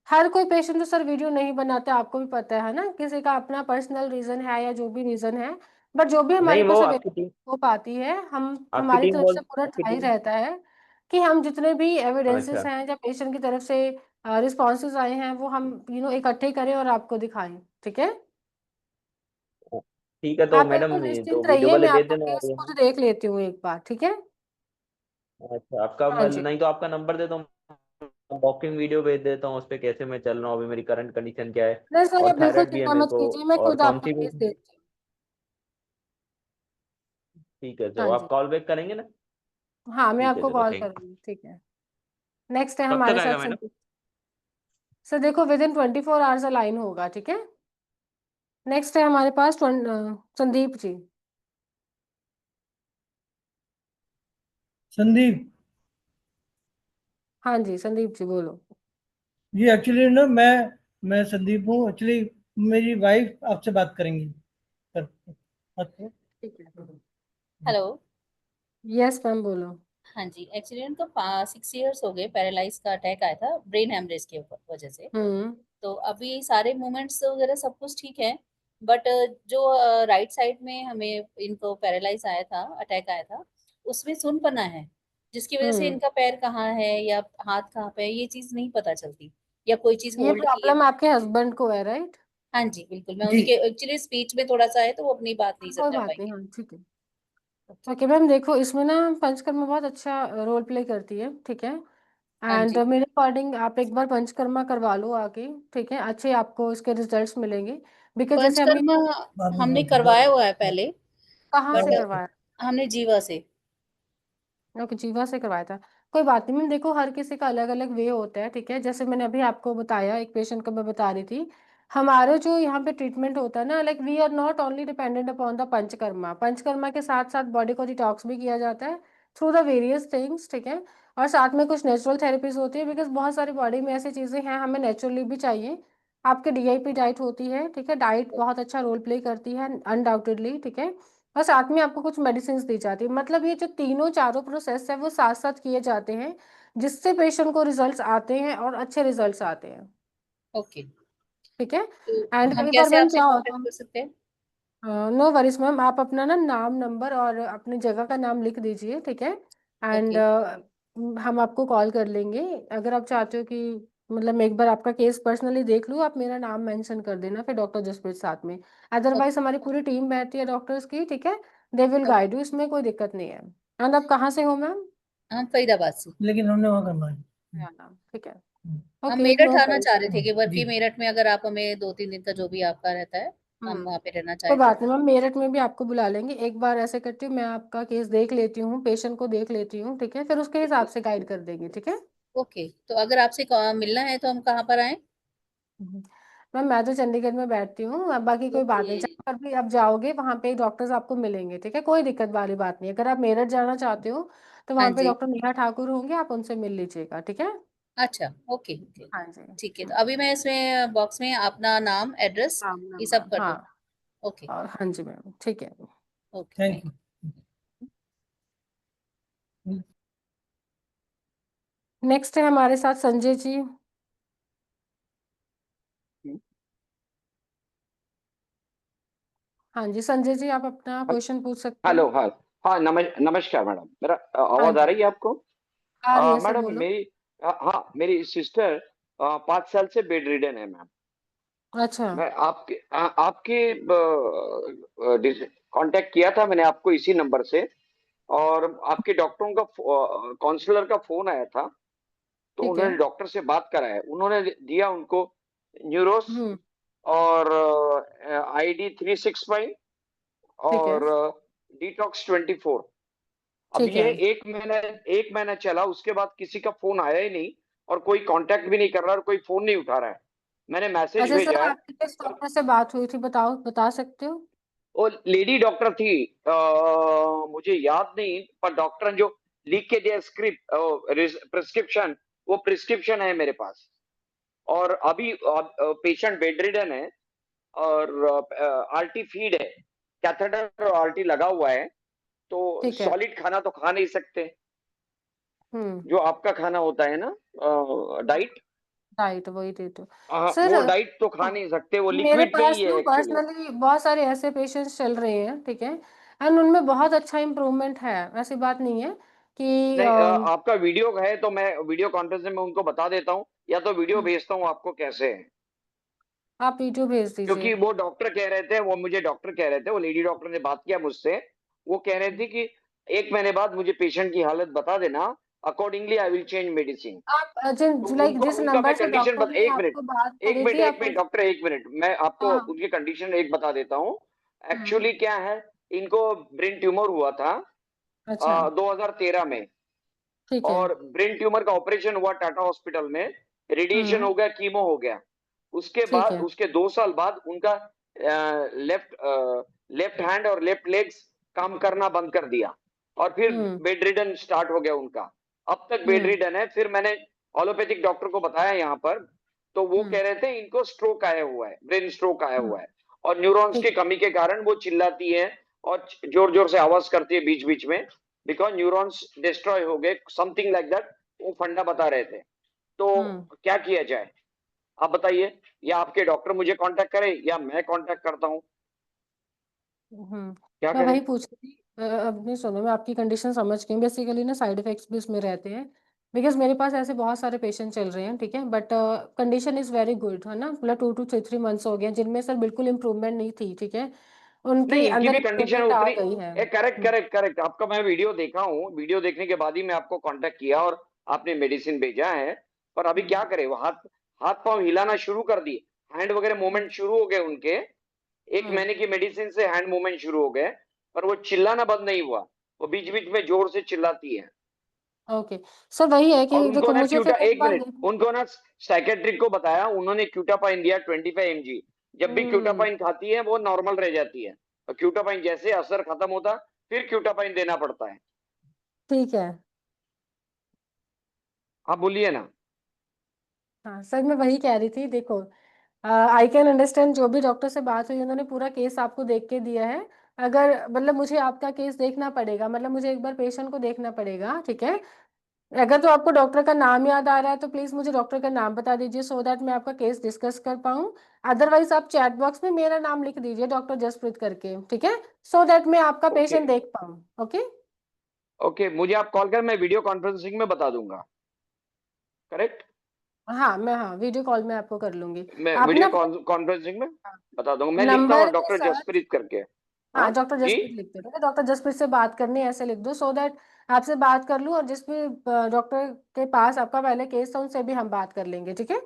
हर कोई पेशेंट तो सर वीडियो नहीं बनाता, आपको भी पता है ना, किसी का अपना पर्सनल रीजन है या जो भी रीजन है, बट जो भी नहीं, हमारे वो पास आपकी टीम अवेलेबल हो पाती है, हम आपकी हमारी टीम तरफ बोल से पूरा आपकी ट्राई टीम। रहता है कि हम जितने भी एविडेंसेस अच्छा। हैं या पेशेंट की तरफ से रिस्पॉन्सेज आए हैं, वो हम इकट्ठे करें और आपको दिखाएं, ठीक है? ठीक है, तो आप मैडम बिल्कुल तो निश्चिंत वीडियो रहिए, वाले मैं भेज आपका देना केस और खुद देख लेती हूँ एक बार, ठीक है? अच्छा, आपका हाँ जी। नहीं तो आपका नंबर दे दो, वॉकिंग वीडियो भेज देता हूँ उस पे कैसे मैं चल रहा हूँ, अभी मेरी करंट कंडीशन क्या है, नहीं सर, आप और बिल्कुल थायराइड भी है चिंता मेरे मत को, कीजिए, मैं और खुद कौन आपका सी भी। केस देखती हूँ। ठीक है, तो हाँ आप जी। कॉल बैक करेंगे ना? हाँ, मैं ठीक है, आपको चलो कॉल थैंक यू। करूँगी, ठीक है। नेक्स्ट है कब तक हमारे आएगा साथ मैडम? संदीप। सर देखो, विद इन 24 आवर्स अलाइन होगा, ठीक है? नेक्स्ट है हमारे पास संदीप जी। संदीप हाँ जी, संदीप जी बोलो। जी, एक्चुअली ना मैं संदीप हूँ। एक्चुअली मेरी वाइफ आपसे बात करेंगी सर। अच्छा। ठीक है। हेलो। यस मैम बोलो। हाँ जी, एक्चुअली उनको 6 इयर्स हो गए, पैरालाइज का अटैक आया था ब्रेन हेमरेज की वजह से। हम्म। तो अभी सारे मूवमेंट्स वगैरह सब कुछ ठीक है, बट जो राइट साइड में हमें इनको पैरालाइज आया था, अटैक आया था, उसमें सुनपना है, जिसकी वजह से हम्म। इनका पैर कहाँ है या हाथ कहाँ पे है ये चीज नहीं पता चलती, या कोई चीज ये होल्ड की है। प्रॉब्लम आपके हस्बैंड को है, राइट? हाँ जी बिल्कुल, मैं जी। उन्हीं के एक्चुअली स्पीच में थोड़ा सा है तो वो अपनी बात नहीं कोई समझा बात नहीं, पाएंगे। हाँ ठीक है। ओके मैम, देखो इसमें ना पंचकर्मा बहुत अच्छा रोल प्ले करती है, ठीक है? हाँ एंड जी। मेरे अकॉर्डिंग आप एक बार पंचकर्मा करवा लो आके, ठीक है? अच्छे आपको इसके रिजल्ट्स मिलेंगे, बिकॉज जैसे हमने पंचकर्मा बाद में हमने बोल करवाया हुआ है दूंगा। पहले, कहाँ से बट करवाया? हमने जीवा से। ओके, जीवा से करवाया था। कोई बात नहीं मैम, देखो हर किसी का अलग अलग वे होता है, ठीक है? जैसे मैंने अभी आपको बताया, एक पेशेंट को मैं बता रही थी, हमारे जो यहाँ पे ट्रीटमेंट होता है ना, like we are not only dependent upon the panchakarma. Panchakarma के साथ साथ बॉडी को डिटॉक्स भी किया जाता है थ्रू द वेरियस थिंग्स, ठीक है? और साथ में कुछ नेचुरल थेरेपीज होती है, बिकॉज बहुत सारी बॉडी में ऐसी चीज़ें हैं हमें नेचुरली भी चाहिए। आपके डीआईपी डाइट होती है, ठीक है? डाइट बहुत अच्छा रोल प्ले करती है अनडाउटेडली, ठीक है? और साथ में आपको कुछ मेडिसिन दी जाती है, मतलब ये जो तीनों चारों प्रोसेस है वो साथ साथ किए जाते हैं, जिससे पेशेंट को रिजल्ट्स आते हैं और अच्छे रिजल्ट्स आते हैं, ओके, ठीक है? तो एंड हम कई बार कैसे मैम आपसे क्या होता कांटेक्ट कर सकते हैं? है, नो वरीज मैम, आप अपना ना नाम, नंबर और अपनी जगह का नाम लिख दीजिए, ठीक है? And okay. हम आपको कॉल कर लेंगे। अगर आप चाहते हो कि मतलब मैं एक बार आपका केस पर्सनली देख लूँ, आप मेरा नाम मेंशन कर देना फिर डॉक्टर जसप्रीत साथ में। अदरवाइज हमारी पूरी टीम बैठती है डॉक्टर्स की, ठीक है? दे विल गाइड यू, इसमें कोई दिक्कत नहीं है। एंड आप कहाँ से हो मैम? हम फरीदाबाद से। लेकिन हमने वहाँ करना है। हरियाणा, ठीक है। हम ओके, मेरठ नो आना वरीज। चाह रहे थे कि जी। बर्फी मेरठ में, अगर आप हमें 2-3 दिन का जो भी आपका रहता है, हम हम्म। वहाँ पे रहना कोई चाहे तो। बात नहीं मैम, मेरठ में भी आपको बुला लेंगे। एक बार ऐसे करती हूँ, मैं आपका केस देख लेती हूँ, पेशेंट को देख लेती हूँ, ठीक है? फिर उसके हिसाब से गाइड कर देंगे, ठीक है? ओके, तो अगर आपसे मिलना है तो हम कहाँ पर आए? हम्म। मैम मैं तो चंडीगढ़ में बैठती हूँ, अब बाकी कोई बात ओके। नहीं, जहाँ पर भी आप जाओगे वहाँ पे डॉक्टर्स आपको मिलेंगे, ठीक है? कोई दिक्कत वाली बात नहीं। अगर आप मेरठ जाना चाहते हो तो हाँ वहाँ पे जी। डॉक्टर नेहा ठाकुर होंगे, आप उनसे मिल लीजिएगा, ठीक है? अच्छा, ओके ओके। हाँ जी। ठीक है, तो अभी मैं इसमें बॉक्स में अपना नाम, एड्रेस, नाम, ये सब नंबर, कर दूँ? हाँ। ओके। और हाँ जी मैम, ठीक है। Okay, thank thank you. Next है हमारे साथ संजय जी। हम्म। हाँ जी संजय जी, आप अपना क्वेश्चन पूछ सकते हैं। हेलो, हाँ। हाँ, नमस्कार मैडम, मेरा हाँ आवाज आ जी, रही है आपको? आ रही है सर, मैडम, बोलो। हाँ, मेरी सिस्टर 5 साल से बेड रिडन है मैम। अच्छा। मैं आपके कांटेक्ट किया था मैंने आपको इसी नंबर से, और आपके डॉक्टरों का काउंसलर का फोन आया था, तो ठीक है। उन्होंने डॉक्टर से बात कराया, उन्होंने दिया उनको न्यूरोस हम्म। और ID 365 ठीक है। और डिटॉक्स 24। अब ठीक है। ये 1 महीना चला, उसके बाद किसी का फोन आया ही नहीं, और कोई कांटेक्ट भी नहीं कर रहा, और कोई फोन नहीं उठा रहा है। मैंने मैसेज अच्छा सर, भेजा है। आपकी किस डॉक्टर से बात हुई थी, बताओ, बता सकते हो? वो लेडी डॉक्टर थी, मुझे याद नहीं, पर डॉक्टर ने जो लिख के दिया स्क्रिप्ट, प्रिस्क्रिप्शन, वो प्रिस्क्रिप्शन है मेरे पास। और अभी पेशेंट बेड रिडन है, और आरटी फीड है, कैथेटर और आरटी लगा हुआ है, तो ठीक है। सॉलिड खाना तो खा नहीं सकते, हम्म। जो आपका खाना होता है ना, डाइट। राइट, वही दे दो वो सर। डाइट तो खा नहीं सकते, वो मेरे लिक्विड पे पास ही है ना एक्चुअली। पर्सनली बहुत सारे ऐसे पेशेंट्स चल रहे हैं, ठीक है? एंड उनमें बहुत अच्छा इम्प्रूवमेंट है, ऐसी बात नहीं है कि नहीं, आपका वीडियो है तो मैं वीडियो कॉन्फ्रेंस में उनको बता देता हूँ, या तो वीडियो भेजता हूँ आपको, कैसे है? आप वीडियो भेज क्योंकि दीजिए। वो डॉक्टर कह रहे थे, वो मुझे डॉक्टर कह रहे थे, वो लेडी डॉक्टर ने बात किया मुझसे, वो कह रहे थे कि 1 महीने बाद मुझे पेशेंट की हालत बता देना, accordingly I will change medicine. आप तो लाइक उनको जिस उनका नंबर मैं से कंडीशन डॉक्टर बता, ने 1 मिनट आपको बात एक करी मिनट थी एक आप मिनट उस डॉक्टर, 1 मिनट, मैं आपको हाँ। उनकी कंडीशन एक बता देता हूँ। हुँ, एक्चुअली क्या है, इनको ब्रेन ट्यूमर हुआ था अच्छा, 2013 में, ठीक है। और ब्रेन ट्यूमर का ऑपरेशन हुआ टाटा हॉस्पिटल में, रेडिएशन हुँ, हो गया, कीमो हो गया। उसके ठीक बाद है। उसके 2 साल बाद उनका लेफ्ट लेफ्ट हैंड और लेफ्ट लेग्स काम करना बंद कर दिया, और फिर हुँ, बेड रिडन स्टार्ट हो गया उनका। अब तक बेड हुँ, रिडन है। फिर मैंने एलोपैथिक डॉक्टर को बताया यहाँ पर, तो वो हुँ, कह रहे थे इनको स्ट्रोक आया हुआ है, ब्रेन स्ट्रोक आया हुँ, हुआ है, और न्यूरॉन्स ठीक की कमी के कारण वो चिल्लाती है और जोर जोर से आवाज करती है बीच बीच में, बिकॉज न्यूरॉन्स डिस्ट्रॉय हो गए, समथिंग लाइक दैट, वो फंडा बता रहे थे। तो हुँ, क्या किया जाए, आप बताइए, या आपके डॉक्टर मुझे कांटेक्ट करे या मैं कांटेक्ट करता हूँ, हुँ। क्या मैं करें? वही पूछ रही थी अब नहीं सुनो मैं आपकी कंडीशन समझ गई हूँ बेसिकली ना साइड इफ़ेक्ट्स भी इसमें रहते हैं। बिकॉज़ मेरे पास ऐसे बहुत सारे पेशेंट चल रहे हैं, ठीक है? But condition is very good, है ना? मतलब 2 टू 3 मंथ्स हो गए हैं जिनमें सर बिल्कुल इम्प्रूवमेंट नहीं थी, ठीक है? नहीं, उनके इनकी अंदर भी कंडीशन इम्प्रूवमेंट आ उतनी, गई है। करेक्ट हुँ, करेक्ट करेक्ट, आपका मैं वीडियो देखा हूँ, वीडियो देखने के बाद ही मैं आपको कांटेक्ट किया और आपने मेडिसिन भेजा है। पर अभी क्या हुँ, करें, वो हाथ हाथ पांव हिलाना शुरू कर दिए, हैंड वगैरह हुँ, मूवमेंट शुरू हो गए उनके, 1 हुँ। महीने की मेडिसिन से हैंड मूवमेंट शुरू हो गए, पर वो चिल्लाना बंद नहीं हुआ, वो बीच बीच में जोर से चिल्लाती है। ओके। सर वही है और कि उनको देखो ना मुझे क्यूटा, फिर एक एक बार मिनट, उनको ना साइकेट्रिक को बताया, उन्होंने क्यूटापाइन दिया 25 mg। जब भी हुँ, क्यूटापाइन खाती है वो नॉर्मल रह जाती है, और क्यूटापाइन जैसे असर खत्म होता फिर क्यूटापाइन देना पड़ता है। ठीक है। आप बोलिए ना। हाँ, सर मैं वही कह रही थी देखो आई कैन अंडरस्टैंड जो भी डॉक्टर से बात हुई उन्होंने पूरा केस आपको देख के दिया है। अगर मतलब मुझे आपका केस देखना पड़ेगा मतलब मुझे एक बार पेशेंट को देखना पड़ेगा, ठीक है? अगर तो आपको डॉक्टर का नाम याद आ रहा है तो प्लीज मुझे डॉक्टर का नाम बता दीजिए सो दैट मैं आपका केस डिस्कस कर पाऊँ। अदरवाइज आप चैट बॉक्स में मेरा नाम लिख दीजिए डॉक्टर जसप्रीत करके, ठीक है? सो दैट मैं आपका ओके पेशेंट देख पाऊँ। ओके। ओके, मुझे आप कॉल कर, मैं वीडियो कॉन्फ्रेंसिंग में बता दूंगा, करेक्ट? हाँ मैं हाँ वीडियो कॉल में आपको कर लूंगी। मैं आप वीडियो ना कॉन्फ्रेंसिंग में बता दूंगा, मैं लिखता हूँ नंबर के डॉक्टर साथ जसप्रीत करके। हाँ हाँ डॉक्टर जी। जसप्रीत लिख दो, ठीक है? डॉक्टर जसप्रीत से बात करनी है ऐसे लिख दो सो दैट आपसे बात कर लूँ और जिस भी डॉक्टर के पास आपका पहले केस था उनसे भी हम बात कर लेंगे, ठीक है?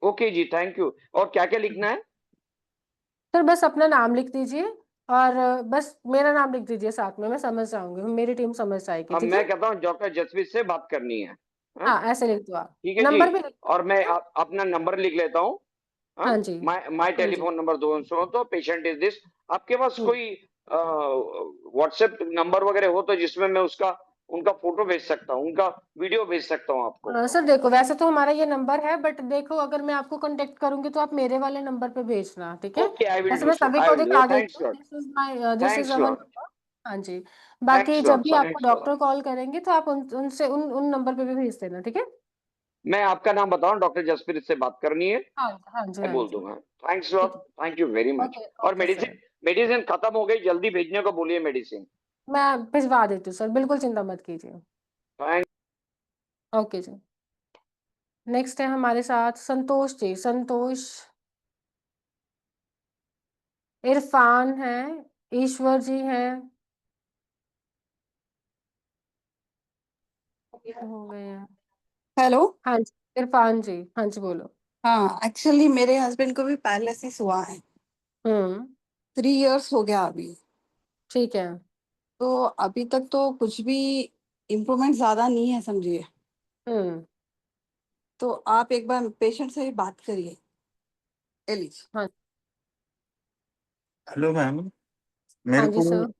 ओके जी, थैंक यू। और क्या क्या लिखना है? सर बस अपना नाम लिख दीजिए और बस मेरा नाम लिख दीजिए साथ में, मैं समझ जाऊंगी, मेरी टीम समझ जाएगी, अब ठीक है? मैं कहता हूँ डॉक्टर जसप्रीत से बात करनी है, हाँ? हाँ ऐसे लिख दो आप। ठीक है जी। नंबर भी लिख दो, और मैं ठीक है? अपना नंबर लिख लेता हूँ। हाँ, हाँ जी। माय हाँ जी। टेलीफोन नंबर, दो सुनो तो, पेशेंट इज दिस। आपके पास हम्म। कोई व्हाट्सएप नंबर वगैरह हो तो जिसमें मैं उसका उनका फोटो भेज सकता हूँ, उनका वीडियो भेज सकता हूँ आपको? सर देखो वैसे तो हमारा ये नंबर है बट देखो अगर मैं आपको कांटेक्ट करूंगी तो आप मेरे वाले नंबर पे भेजना, ठीक है? ओके, आई विल वैसे डू मैं सो, सभी आई को विल डू, दिखा देती थैंक्स हूँ, lot, this is thanks our lot, number. हाँ जी। बाकी थैंक्स जब लॉट, भी आपको थैंक्स लॉट। डॉक्टर कॉल करेंगे तो आप उनसे उन नंबर पे भी भेज देना, ठीक है? मैं आपका नाम बताऊं, डॉक्टर जसप्रीत से बात करनी है, हाँ हाँ जी मैं हाँ बोल जी। दूंगा। थैंक्स ठीक लॉट, है। Thank you very much. Okay और ओके मेडिसिन, सर। मेडिसिन खत्म हो गई, जल्दी भेजने को बोलिए मेडिसिन। मैं भिजवा देती हूँ सर, बिल्कुल चिंता मत कीजिए। थैंक ओके जी। नेक्स्ट है हमारे साथ संतोष जी, संतोष। इरफान है, ईश्वर जी हैं। हो गए हैं। हेलो। हाँ जी इरफान जी, हाँ जी बोलो। हाँ, एक्चुअली मेरे हस्बैंड को भी पैरालिसिस हुआ है। हम्म। 3 इयर्स हो गया अभी। ठीक है। तो अभी तक तो कुछ भी इम्प्रूवमेंट ज्यादा नहीं है समझिए। हम्म। तो आप एक बार पेशेंट से भी बात करिए। एलिज। हाँ। Hello ma'am. हाँ मेरे जी को सर।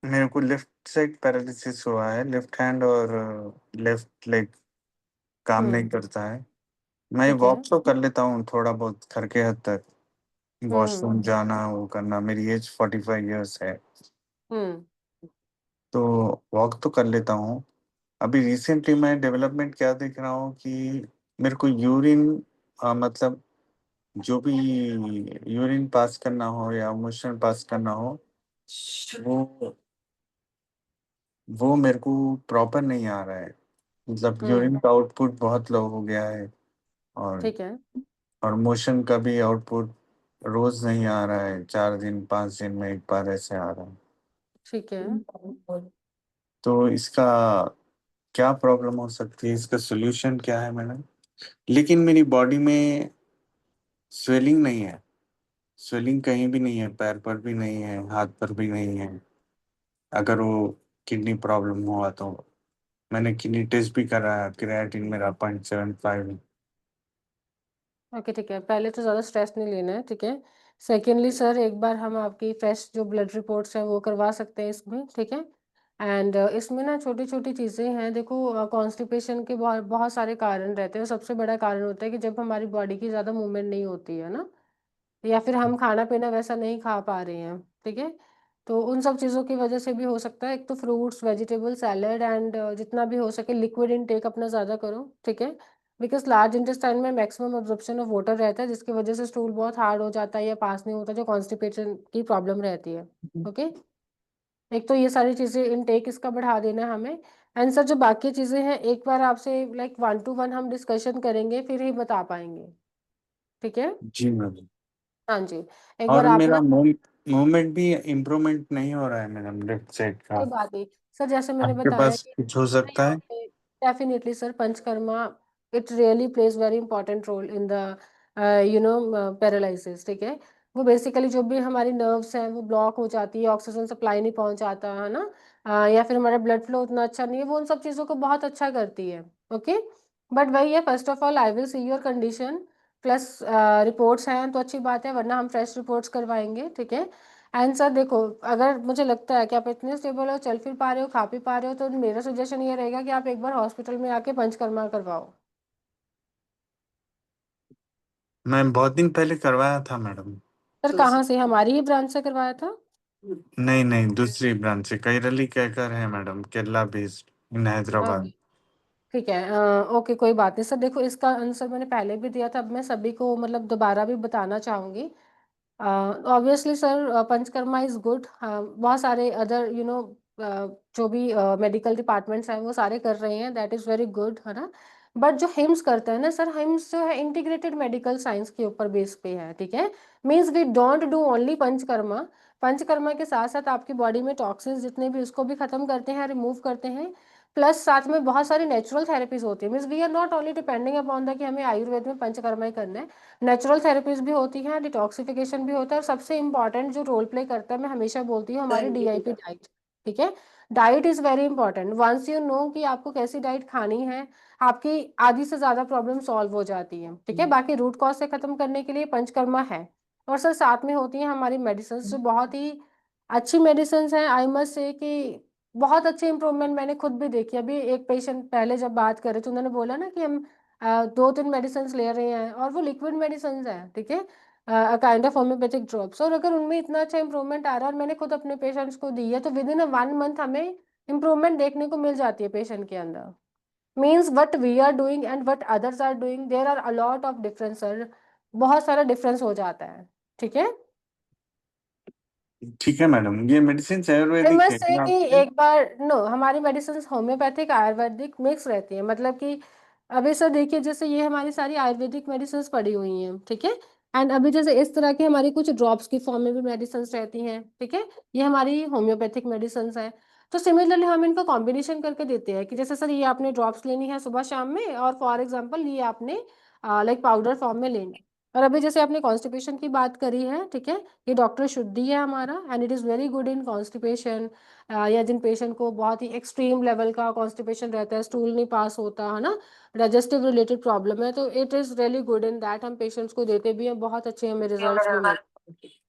मेरे को लेफ्ट साइड पैरालिसिस हुआ है, लेफ्ट हैंड और लेफ्ट लेग काम नहीं हम्म। करता है। मैं ठीक है। वॉक तो कर लेता हूँ थोड़ा बहुत, घर के हद तक। हम्म। वॉशरूम जाना वो करना, मेरी एज 45 इयर्स है, हम्म। तो वॉक तो कर लेता हूँ। अभी रिसेंटली मैं डेवलपमेंट क्या देख रहा हूँ कि मेरे को यूरिन मतलब जो भी यूरिन पास करना हो या मोशन पास करना हो, वो वो मेरे को प्रॉपर नहीं आ रहा है। मतलब हम्म। यूरिन का आउटपुट बहुत लो हो गया है, और ठीक है। और मोशन का भी आउटपुट रोज नहीं आ रहा है, 4 दिन 5 दिन में एक बार ऐसे आ रहा है। ठीक है। तो इसका क्या प्रॉब्लम हो सकती है, इसका सोल्यूशन क्या है मैडम? लेकिन मेरी बॉडी में स्वेलिंग नहीं है, स्वेलिंग कहीं भी नहीं है, पैर पर भी नहीं है, हाथ पर भी नहीं है। अगर वो किडनी प्रॉब्लम हुआ तो मैंने किडनी टेस्ट भी कराया, क्रिएटिन मेरा 0.75 है। ओके ठीक है, पहले तो ज़्यादा स्ट्रेस नहीं लेना है, ठीक है। सेकेंडली सर, एक बार हम आपकी फ्रेश जो ब्लड रिपोर्ट्स हैं वो करवा सकते हैं इसमें, ठीक है। एंड इसमें ना छोटी छोटी चीज़ें हैं, देखो कॉन्स्टिपेशन के बहुत बहुत सारे कारण रहते हैं। सबसे बड़ा कारण होता है कि जब हमारी बॉडी की ज़्यादा मूवमेंट नहीं होती है ना, या फिर हम खाना पीना वैसा नहीं खा पा रहे हैं, ठीक है। तो उन सब चीज़ों की वजह से भी हो सकता है। एक तो फ्रूट्स, वेजिटेबल, सैलेड एंड जितना भी हो सके लिक्विड इनटेक अपना ज़्यादा करो, ठीक है। बिकॉज लार्ज इंटेस्टाइन में मैक्सिमम अब्जॉर्प्शन ऑफ वाटर रहता है, जिसकी वजह से स्टूल बहुत हार्ड हो जाता है या पास नहीं होता, जो कॉन्स्टिपेशन की प्रॉब्लम रहती है। ओके, एक तो ये सारी चीज़ें इनटेक इसका बढ़ा देना है हमें। एंड सर जो बाकी चीज़ें हैं एक बार आपसे लाइक 1 to 1 हम डिस्कशन करेंगे, फिर ही बता पाएंगे, ठीक है। जी मैडम। हाँ जी, एक बार और आप मेरा ना, मूवमेंट भी इम्प्रूवमेंट नहीं हो रहा है मैडम, लेफ्ट साइड का। कोई बात नहीं सर, जैसे मैंने आपके बताया पास कि कुछ हो नहीं सकता है? होते, definitely sir, panchakarma it really plays very important role in the paralysis, ठीक है। वो बेसिकली जो भी हमारी नर्व्स हैं वो ब्लॉक हो जाती है, ऑक्सीजन सप्लाई नहीं पहुंचाता है ना, या फिर हमारा ब्लड फ्लो उतना अच्छा नहीं है, वो उन सब चीज़ों को बहुत अच्छा करती है। ओके, बट वही है, first of all I will see your condition plus reports हैं तो अच्छी बात है, वरना हम फ्रेश रिपोर्ट्स करवाएंगे, ठीक है। एंड सर देखो, अगर मुझे लगता है कि आप इतने स्टेबल हो, चल फिर पा रहे हो, खा पी पा रहे हो, तो मेरा सजेशन ये रहेगा कि आप एक बार हॉस्पिटल में आके पंचकर्मा करवाओ। मैं बहुत दिन पहले करवाया था मैडम। सर कहाँ से, हमारी ही ब्रांच से करवाया था? नहीं नहीं, दूसरी ब्रांच से, कैरली कहकर है madam, Kerala based in Hyderabad. ठीक है, ओके कोई बात नहीं सर। देखो इसका आंसर मैंने पहले भी दिया था, अब मैं सभी को मतलब दोबारा भी बताना चाहूँगी। Obviously sir, panchakarma is good, बहुत सारे अदर जो भी मेडिकल डिपार्टमेंट्स हैं वो सारे कर रहे हैं, दैट इज़ वेरी गुड, है ना। बट जो हिम्स करता है ना सर, हिम्स जो है इंटीग्रेटेड मेडिकल साइंस के ऊपर बेस पे है, ठीक है। Means we don't do only panchakarma, panchakarma के साथ साथ आपकी बॉडी में टॉक्सिन्स जितने भी उसको भी खत्म करते हैं, रिमूव करते हैं। प्लस साथ में बहुत सारी नेचुरल थेरेपीज होती है, means we are not only depending upon the कि हमें आयुर्वेद में पंचकर्मा ही करना है। नेचुरल थेरेपीज भी होती हैं, डिटॉक्सिफिकेशन भी होता है, और सबसे इंपॉर्टेंट जो रोल प्ले करता है, मैं हमेशा बोलती हूँ, हमारी DIP डाइट, ठीक है। Diet is very important, once you know कि आपको कैसी डाइट खानी है, आपकी आधी से ज्यादा प्रॉब्लम सॉल्व हो जाती है, ठीक है। बाकी रूट कॉज से खत्म करने के लिए पंचकर्मा है। और सर साथ में होती हैं हमारी मेडिसिन, जो बहुत ही अच्छी मेडिसिन हैं, आई मस्ट से कि बहुत अच्छे इंप्रूवमेंट मैंने खुद भी देखी। अभी एक पेशेंट पहले जब बात कर रहे थे, उन्होंने बोला ना कि हम 2-3 मेडिसिन ले रहे हैं, और वो लिक्विड मेडिसिन है, ठीक है, काइंड ऑफ होम्योपैथिक ड्रॉप्स, और अगर उनमें इतना अच्छा इंप्रूवमेंट आ रहा है, और मैंने खुद अपने पेशेंट्स को दी है, तो विद इन 1 मंथ हमें इंप्रूवमेंट देखने को मिल जाती है पेशेंट के अंदर। Means what we are doing and what others are doing, there are a lot of difference sir, बहुत सारा डिफरेंस हो जाता है, ठीक है। ठीक है मैडम, ये मेडिसिन आई आयुर्वेदिक है मस्ट से क्या कि आपके? एक बार नो, हमारी मेडिसिन होम्योपैथिक आयुर्वेदिक मिक्स रहती है, मतलब कि अभी सर देखिए, जैसे ये हमारी सारी आयुर्वेदिक मेडिसिन पड़ी हुई हैं, ठीक है। एंड अभी जैसे इस तरह की हमारी कुछ ड्रॉप्स की फॉर्म में भी मेडिसिन रहती हैं, ठीक है, ये हमारी होम्योपैथिक मेडिसिन है। तो सिमिलरली हम इनका कॉम्बिनेशन करके देते हैं कि जैसे सर ये आपने ड्रॉप्स लेनी है सुबह शाम में, और फॉर एग्जाम्पल ये आपने लाइक पाउडर फॉर्म में लेनी है। और अभी जैसे आपने कॉन्स्टिपेशन की बात करी है, ठीक है, ये डॉक्टर शुद्धि है हमारा, and it is very good in constipation, या जिन पेशेंट को बहुत ही एक्सट्रीम लेवल का कॉन्स्टिपेशन रहता है, स्टूल नहीं पास होता है ना, डाइजेस्टिव रिलेटेड प्रॉब्लम है, तो it is really good in that, हम पेशेंट्स को देते भी हैं, बहुत अच्छे हमें रिजल्ट्स भी मिलते हैं।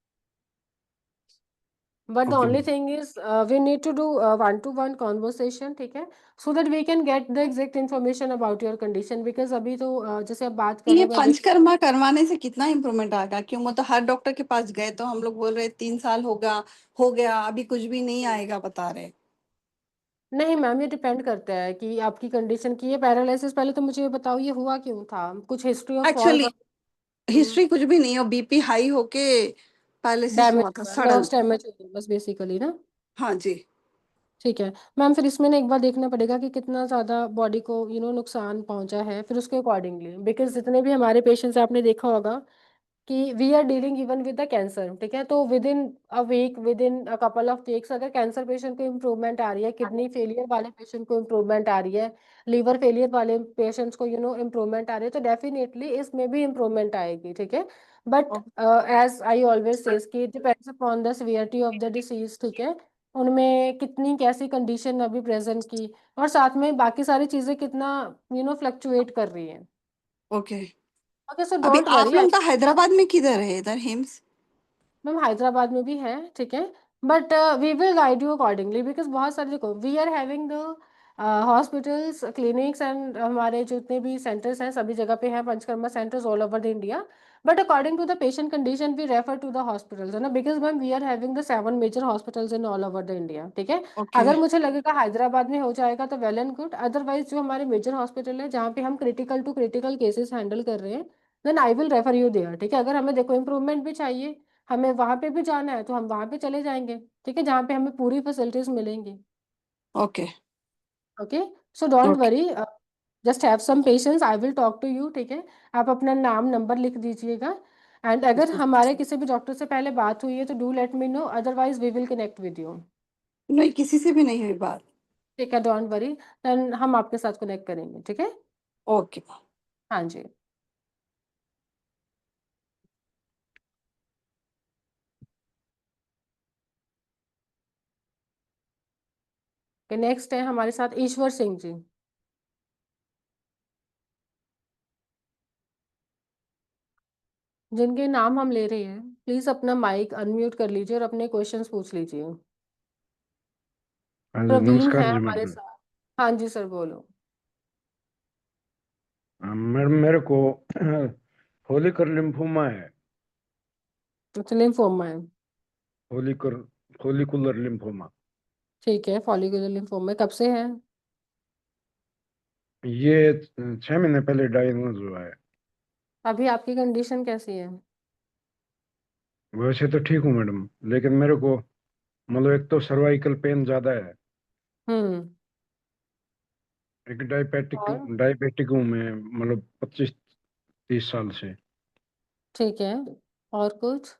But the okay only thing is we need to do 1 to 1 conversation, ठीक है, so that we can get the exact information about your condition. Because अभी तो जैसे आप बात कर रहे ये हो, मैं अभी पंचकर्मा करवाने से कितना इम्प्रूवमेंट आएगा? क्यों, मतलब हर डॉक्टर के पास गए तो हम लोग बोल रहे 3 साल हो गया, अभी कुछ भी नहीं आएगा बता रहे। नहीं मैम, ये डिपेंड करता है कि आपकी कंडीशन की, ये पैरालिसिस, पहले तो मुझे ये बताओ ये हुआ क्यों था, कुछ history of fall? Actually history कुछ भी नहीं हो, बीपी हाई होके पैरालिसिस डैमेज हुआ था हुआ, सडन। नर्व्स डैमेज हो गई बस बेसिकली ना। हाँ जी। ठीक है मैम, फिर इसमें ना एक बार देखना पड़ेगा कि कितना ज़्यादा बॉडी को नुकसान पहुंचा है, फिर उसके अकॉर्डिंगली, बिकॉज जितने भी हमारे पेशेंट्स आपने देखा होगा कि we are dealing even with the cancer, ठीक है। तो within a week, within a couple of weeks, अगर कैंसर पेशेंट को इम्प्रूवमेंट आ रही है, किडनी फेलियर वाले पेशेंट को इम्प्रूवमेंट आ रही है, लीवर फेलियर वाले पेशेंट्स को इम्प्रूवमेंट आ रही है, तो डेफिनेटली इसमें भी इम्प्रूवमेंट आएगी, ठीक है। But as I always says कि depends upon the severity of the disease, ठीक है। उनमें कितनी कैसी कंडीशन अभी प्रेजेंट की, और साथ में बाकी सारी चीजें कितना फ्लक्चुएट कर रही हैं। ओके। ओके, सो अभी डोंट आप वरी। लोग का हैदराबाद में किधर है, इधर हिम्स? मैम हैदराबाद में भी है, ठीक है। But we will guide you accordingly, because बहुत सारे, देखो we are having the hospitals, clinics and हमारे जितने भी सेंटर्स हैं सभी जगह पे हैं panchakarma centres all over the India. But according to the patient condition we refer to the hospitals, है ना, because ma'am we are having the 7 major hospitals in all over the India, ठीक है। ओके। अगर मुझे लगेगा हैदराबाद में हो जाएगा तो वेल एंड गुड, अदरवाइज जो हमारे मेजर हॉस्पिटल है जहाँ पे हम critical to critical cases handle कर रहे हैं, then I will refer you there, ठीक है। अगर हमें देखो इम्प्रूवमेंट भी चाहिए, हमें वहां पे भी जाना है, तो हम वहां पे चले जाएंगे, ठीक है, जहाँ पे हमें पूरी फैसिलिटीज मिलेंगी। Okay. Okay, so don't okay. Worry, just have some patience, I will talk to you, ठीक है। आप अपना नाम नंबर लिख दीजिएगा, एंड अगर हमारे किसी भी डॉक्टर से पहले बात हुई है तो do let me know, otherwise we will connect with you. नहीं, किसी से भी नहीं हुई बात। ठीक है, डोंट वरी, देन हम आपके साथ कनेक्ट करेंगे, ठीक है। ओके। हाँ जी। नेक्स्ट है हमारे साथ ईश्वर सिंह जी, जिनके नाम हम ले रहे हैं। प्लीज अपना माइक अनम्यूट कर लीजिए और अपने क्वेश्चंस पूछ लीजिए। हाँ जी, प्रवीण नमस्कार है जी हमारे मैडम। साथ। हाँ जी सर, बोलो। मैडम मेरे को फोलिकर लिम्फोमा है। अच्छा, लिम्फोमा है। फोलिकर फोलिकुलर लिम्फोमा। ठीक है, फॉलिकुलर लिम्फोमा कब से है? ये 6 महीने पहले डायग्नोज हुआ है। अभी आपकी कंडीशन कैसी है? वैसे तो ठीक हूँ मैडम, लेकिन मेरे को मतलब एक तो सर्वाइकल पेन ज्यादा है, हम्म। एक डायबिटिक और डायबिटिक हूँ मैं, मतलब 25-30 साल से। ठीक है, और कुछ?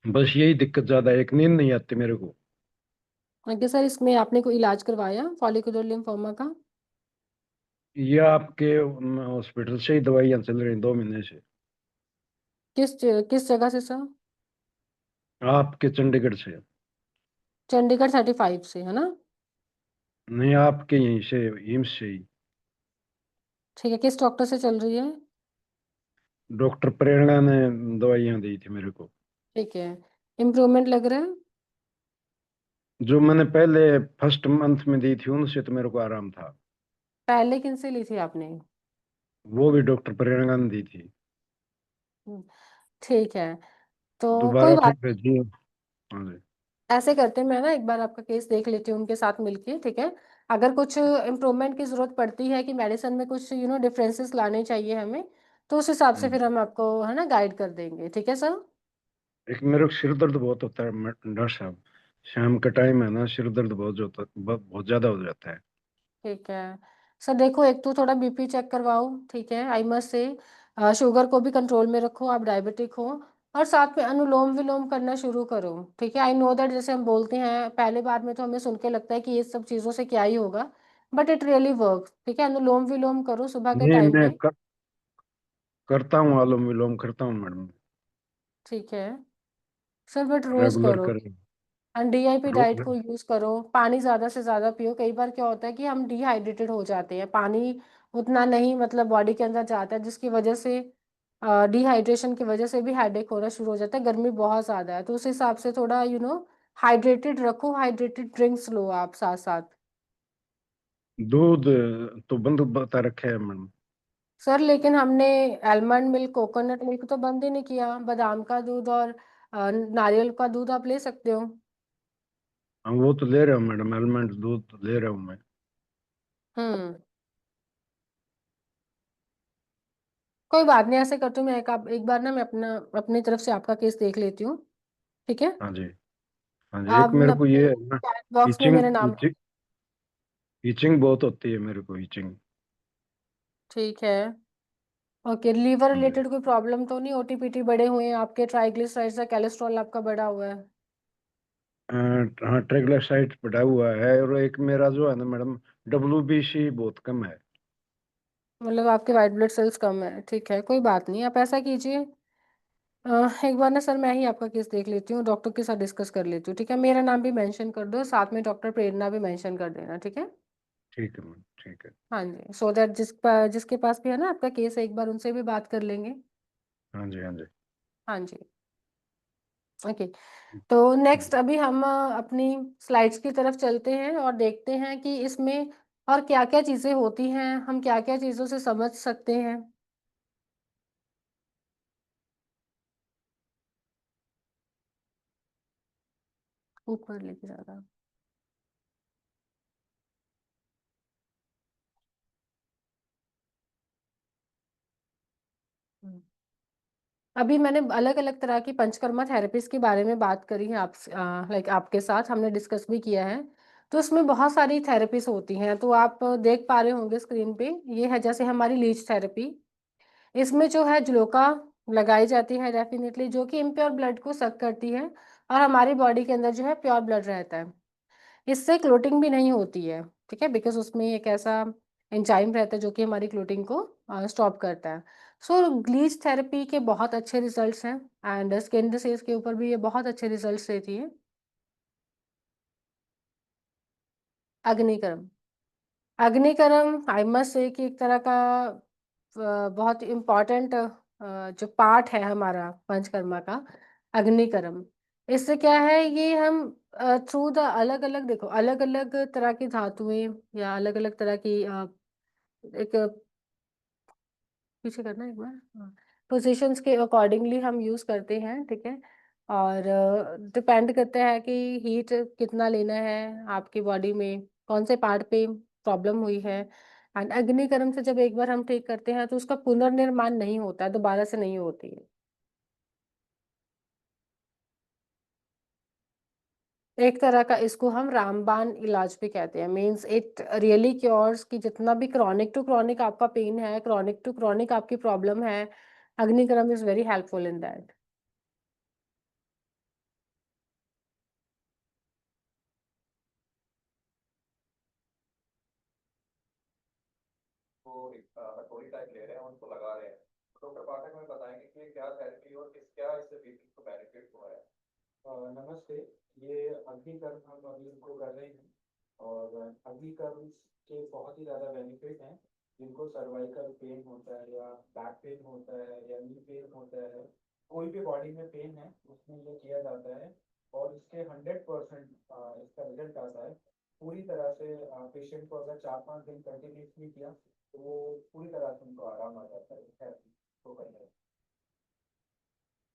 बस यही दिक्कत ज्यादा है, एक नींद नहीं आती मेरे को। ओके सर, इसमें आपने कोई इलाज करवाया फॉलिकुलर लिम्फोमा का? ये आपके हॉस्पिटल से ही दवाइयाँ चल रही 2 महीने से। किस जगह से सर? आपके चंडीगढ़ से। चंडीगढ़ 35 से, है ना? नहीं, आपके यहीं से, एम्स से ही। ठीक है, किस डॉक्टर से चल रही है? डॉक्टर प्रेरणा ने दवाइयाँ दी थी मेरे को। ठीक है, इम्प्रूवमेंट लग रहा है? जो मैंने पहले फर्स्ट मंथ में दी थी उनसे तो मेरे को आराम था। पहले किन से ली थी आपने? वो भी डॉक्टर प्रेरणा ने दी थी। हम्म, ठीक है, तो कोई दोबारा फिर बात, भेजी। हाँ जी। ऐसे करते हैं, मैं ना एक बार आपका केस देख लेती हूँ उनके साथ मिलके, ठीक है। अगर कुछ इम्प्रूवमेंट की जरूरत पड़ती है कि मेडिसिन में कुछ डिफरेंसेस लाने चाहिए हमें, तो उस हिसाब से हम्म। फिर हम आपको, है ना, गाइड कर देंगे, ठीक है सर। एक मेरे को सिर दर्द बहुत होता है डॉक्टर साहब। शाम का टाइम है ना, सिर दर्द बहुत ज्यादा हो जाता है। ठीक है सर, देखो एक तो थोड़ा बीपी चेक करवाओ, ठीक है, आई मस्ट से, शुगर को भी कंट्रोल में रखो, आप डायबिटिक हो, और साथ में अनुलोम विलोम करना शुरू करो, ठीक है। आई नो दैट जैसे हम बोलते हैं पहले बार में तो हमें सुन के लगता है कि ये सब चीज़ों से क्या ही होगा, बट इट रियली वर्क, ठीक है। अनुलोम विलोम करो सुबह के नहीं, टाइम पे। करता हूँ, आलोम विलोम करता हूँ मैडम। ठीक है सर, बट रोज रेगुलर करो। कर एंड डीआईपी रो, डाइट को यूज करो, पानी ज्यादा से ज्यादा पियो। कई बार क्या होता है कि हम डिहाइड्रेटेड हो जाते हैं, पानी उतना नहीं मतलब बॉडी के अंदर जाता है, जिसकी वजह से डिहाइड्रेशन की वजह से भी हेडेक होना शुरू हो जाता है। गर्मी बहुत ज्यादा है तो उस हिसाब से थोड़ा हाइड्रेटेड रखो, हाइड्रेटेड ड्रिंक्स लो आप साथ साथ। दूध तो बंद बता रखे है मैडम। सर लेकिन हमने आलमंड मिल्क, कोकोनट मिल्क तो बंद ही नहीं किया, बादाम का दूध और नारियल का दूध आप ले सकते हो। हाँ, वो तो ले रहा हूँ मैडम, आलमंड दूध तो ले रहा हूँ मैं। हम्म, कोई बात नहीं, ऐसे करती हूँ मैं, एक बार ना मैं अपनी तरफ से आपका केस देख लेती हूँ, ठीक है। हाँ जी। हाँ जी, एक आप मेरे को अपने ये है ना, चैट बॉक्स में हीचिंग मेरा नाम, हीचिंग हीचिंग बहुत होती है मेरे को, हीचिंग। ठीक है। ओके, लीवर हाँ जी। रिलेटेड कोई प्रॉब्लम तो नहीं, ओटीपीटी बढ़े हुए हैं आपके, ट्राइग्लिसराइड्स या कोलेस्ट्रॉल आपका बढ़ा हुआ है? हाँ, ट्राइग्लिसराइड बढ़ा हुआ है, और एक मेरा जो है ना मैडम, WBC बहुत कम है। मतलब आपके वाइट ब्लड सेल्स कम है, ठीक है, कोई बात नहीं। आप ऐसा कीजिए, एक बार ना सर मैं ही आपका केस देख लेती हूँ, डॉक्टर के साथ डिस्कस कर लेती हूँ, ठीक है? मेरा नाम भी मेंशन कर दो, साथ में डॉक्टर प्रेरणा भी मेंशन कर देना, ठीक है? ठीक है मैम, ठीक है। हाँ जी, सो दैट जिसके पास भी है ना आपका केस, एक बार उनसे भी बात कर लेंगे। हाँ जी, हाँ जी। हाँ जी। ओके, तो नेक्स्ट अभी हम अपनी स्लाइड्स की तरफ चलते हैं और देखते हैं कि इसमें और क्या क्या चीज़ें होती हैं, हम क्या क्या चीज़ों से समझ सकते हैं। ऊपर लेके ज़्यादा, अभी मैंने अलग अलग तरह की पंचकर्मा थेरेपीज के बारे में बात करी है आप, लाइक आपके साथ हमने डिस्कस भी किया है। तो इसमें बहुत सारी थेरेपीज होती हैं, तो आप देख पा रहे होंगे स्क्रीन पे, ये है जैसे हमारी लीच थेरेपी। इसमें जो है जलोका लगाई जाती है डेफिनेटली, जो कि इम्प्योर ब्लड को सक करती है और हमारी बॉडी के अंदर जो है प्योर ब्लड रहता है। इससे क्लोटिंग भी नहीं होती है, ठीक है, बिकॉज उसमें एक ऐसा एंजाइम रहता है जो कि हमारी क्लोटिंग को स्टॉप करता है। सो ब्लीच थेरेपी के बहुत अच्छे रिजल्ट्स हैं, एंड स्किन डिसीज के ऊपर भी ये बहुत अच्छे रिजल्ट्स देती है। अग्निकर्म, अग्निकर्म आई मस्ट से कि एक तरह का बहुत इम्पॉर्टेंट जो पार्ट है हमारा पंचकर्मा का, अग्निकर्म। इससे क्या है, ये हम थ्रू द अलग अलग, देखो अलग अलग तरह की धातुएं या अलग अलग तरह की एक पीछे करना एक बार, पोजीशंस के अकॉर्डिंगली हम यूज करते हैं, ठीक है? और डिपेंड करता है कि हीट कितना लेना है आपकी बॉडी में, कौन से पार्ट पे प्रॉब्लम हुई है। एंड अग्निकर्म से जब एक बार हम ठीक करते हैं तो उसका पुनर्निर्माण नहीं होता है, दोबारा से नहीं होती है। एक तरह का इसको हम रामबाण इलाज भी कहते हैं, मीन्स इट रियली क्योर्स कि जितना भी क्रॉनिक टू क्रॉनिक आपका पेन है, क्रॉनिक टू क्रॉनिक आपकी प्रॉब्लम है, अग्निकर्म is very helpful in that. वो एक हथौड़ी टाइप ले रहे हैं, उनको लगा रहे हैं। तो डॉक्टर पाठक में बताएंगे कि ये क्या थेरेपी और किस क्या इससे पेशेंट को बेनिफिट हुआ है। नमस्ते, ये अग्निकर्म हम अभी इनको कर रहे हैं, और अग्निकर्म के बहुत ही ज़्यादा बेनिफिट हैं। जिनको सर्वाइकल पेन होता है या बैक पेन होता है या नी पेन होता है, कोई भी बॉडी में पेन है उसमें ये किया जाता है, और इसके 100% इसका रिजल्ट आता है। पूरी तरह से पेशेंट को अगर 4-5 दिन कंटिन्यूसली किया तो वो पूरी तरह से उनको आराम आ जाता है तो करने में।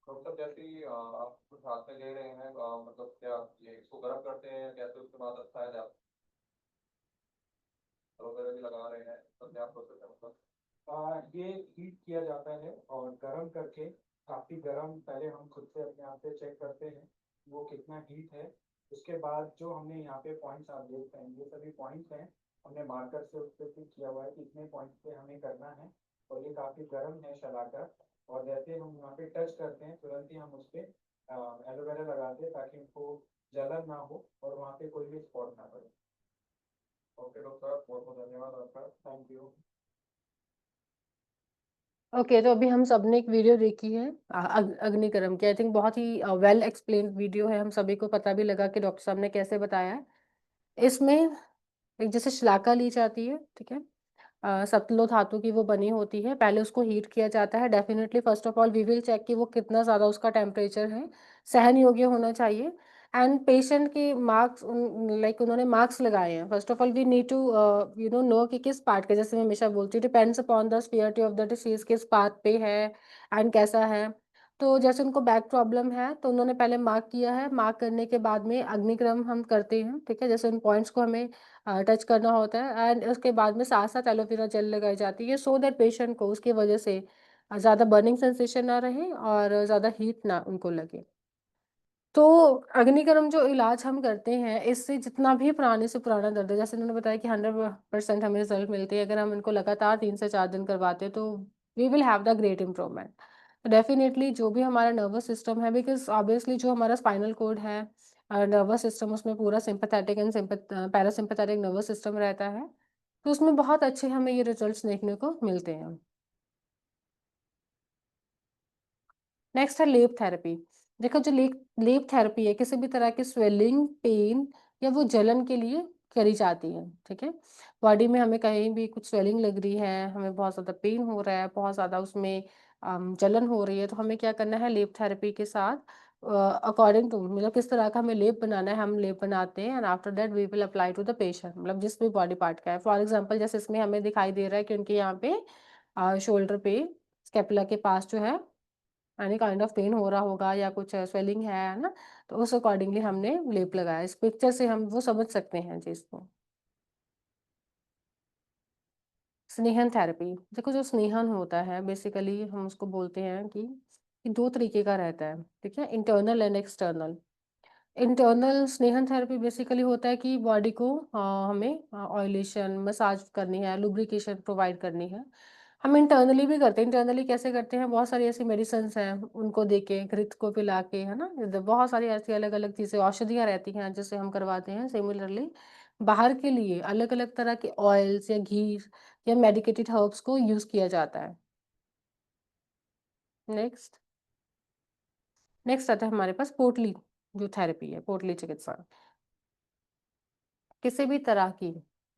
डॉक्टर साहब, जैसे ही आप कुछ हाथ में ले रहे हैं, मतलब क्या ये इसको गर्म करते हैं कैसे, उसके बाद अच्छा है आप वगैरह भी लगा रहे हैं, तो क्या प्रोसेस है मतलब? ये हीट किया जाता है और गर्म करके, काफ़ी गर्म पहले हम खुद से अपने आप से चेक करते हैं वो कितना हीट है। उसके बाद जो हमने यहाँ पे पॉइंट्स आप देख रहे हैं, ये सभी पॉइंट्स हैं, हमने मार्कर से उस पर क्लिक किया हुआ है कि इतने पॉइंट्स पे हमें करना है, और ये काफ़ी गर्म है शलाकर। और जैसे हम यहाँ पे टच करते हैं तुरंत ही हम उस पर एलोवेरा लगाते हैं ताकि उनको जलन ना हो और वहाँ पे कोई भी स्पॉट ना पड़े। ओके डॉक्टर साहब, बहुत बहुत धन्यवाद आपका। Thank you. ओके, तो अभी हम सबने एक वीडियो देखी है अग्निकर्म की, आई थिंक बहुत ही वेल एक्सप्लेन्ड वीडियो है, हम सभी को पता भी लगा कि डॉक्टर साहब ने कैसे बताया है। इसमें एक जैसे शलाका ली जाती है, ठीक है, सतलो धातु की वो बनी होती है, पहले उसको हीट किया जाता है। Definitely first of all we will check कि वो कितना ज़्यादा उसका टेम्परेचर है, सहन योग्य होना चाहिए। एंड पेशेंट के मार्क्स, लाइक उन्होंने मार्क्स लगाए हैं, first of all we need to know कि किस पार्ट के, जैसे मैं हमेशा बोलती हूँ depends upon the severity of the disease, किस पार्ट पे है एंड कैसा है। तो जैसे उनको बैक प्रॉब्लम है तो उन्होंने पहले मार्क किया है, मार्क करने के बाद में अग्निक्रम हम करते हैं, ठीक है, जैसे उन पॉइंट्स को हमें टच करना होता है, एंड उसके बाद में साथ साथ एलोवेरा जेल लगाई जाती है, सो दैट पेशेंट को उसकी वजह से ज़्यादा बर्निंग सेंसेशन ना रहे और ज़्यादा हीट ना उनको लगे। तो अग्निकर्म जो इलाज हम करते हैं, इससे जितना भी पुराने से पुराना दर्द है, जैसे उन्होंने बताया कि 100% हमें रिजल्ट मिलते हैं अगर हम इनको लगातार 3 से 4 दिन करवाते हैं, तो we will have the great improvement. तो डेफिनेटली जो भी हमारा नर्वस सिस्टम है, बिकॉज़ ऑब्वियसली जो हमारा स्पाइनल कॉर्ड है, नर्वस सिस्टम, उसमें पूरा sympathetic and parasympathetic nervous system रहता है, तो उसमें बहुत अच्छे हमें ये रिजल्ट्स देखने को मिलते हैं। नेक्स्ट है लेप थेरेपी। देखो जो लेप थेरेपी है, किसी भी तरह की स्वेलिंग, पेन या वो जलन के लिए करी जाती है, ठीक है? बॉडी में हमें कहीं भी कुछ स्वेलिंग लग रही है, हमें बहुत ज़्यादा पेन हो रहा है, बहुत ज़्यादा उसमें जलन हो रही है, तो हमें क्या करना है, लेप थेरेपी के साथ अकॉर्डिंग टू, मतलब किस तरह का हमें लेप बनाना है, हम लेप बनाते हैं, and after that we will apply to the patient, मतलब जिस भी बॉडी पार्ट का है। फॉर एग्जांपल जैसे इसमें हमें दिखाई दे रहा है कि उनके यहाँ पे शोल्डर पे, स्कैपुला के पास जो है एनी काइंड ऑफ पेन हो रहा होगा या कुछ स्वेलिंग है ना? तो उस अकॉर्डिंगली हमने लेप लगाया। इस पिक्चर से हम वो समझ सकते हैं चीज़ को। स्नेहन थेरेपी, देखो जो स्नेहन होता है बेसिकली हम उसको बोलते हैं कि 2 तरीके का रहता है, ठीक है? Internal and external. इंटरनल स्नेहन थेरेपी बेसिकली होता है कि बॉडी को हमें ऑयलेशन, मसाज करनी है, लुब्रिकेशन प्रोवाइड करनी है। हम इंटरनली भी करते हैं। इंटरनली कैसे करते हैं? बहुत सारी ऐसी मेडिसिन्स हैं, उनको दे के, घृत को पिला के, है ना? बहुत सारी ऐसी अलग-अलग चीज़ें, औषधियाँ रहती हैं जिससे हम करवाते हैं। सिमिलरली बाहर के लिए अलग-अलग तरह के ऑयल्स या घी या मेडिकेटेड हर्ब्स को यूज़ किया जाता है। नेक्स्ट नेक्स्ट आता है हमारे पास पोटली जो थेरेपी है, पोटली चिकित्सा। किसी भी तरह की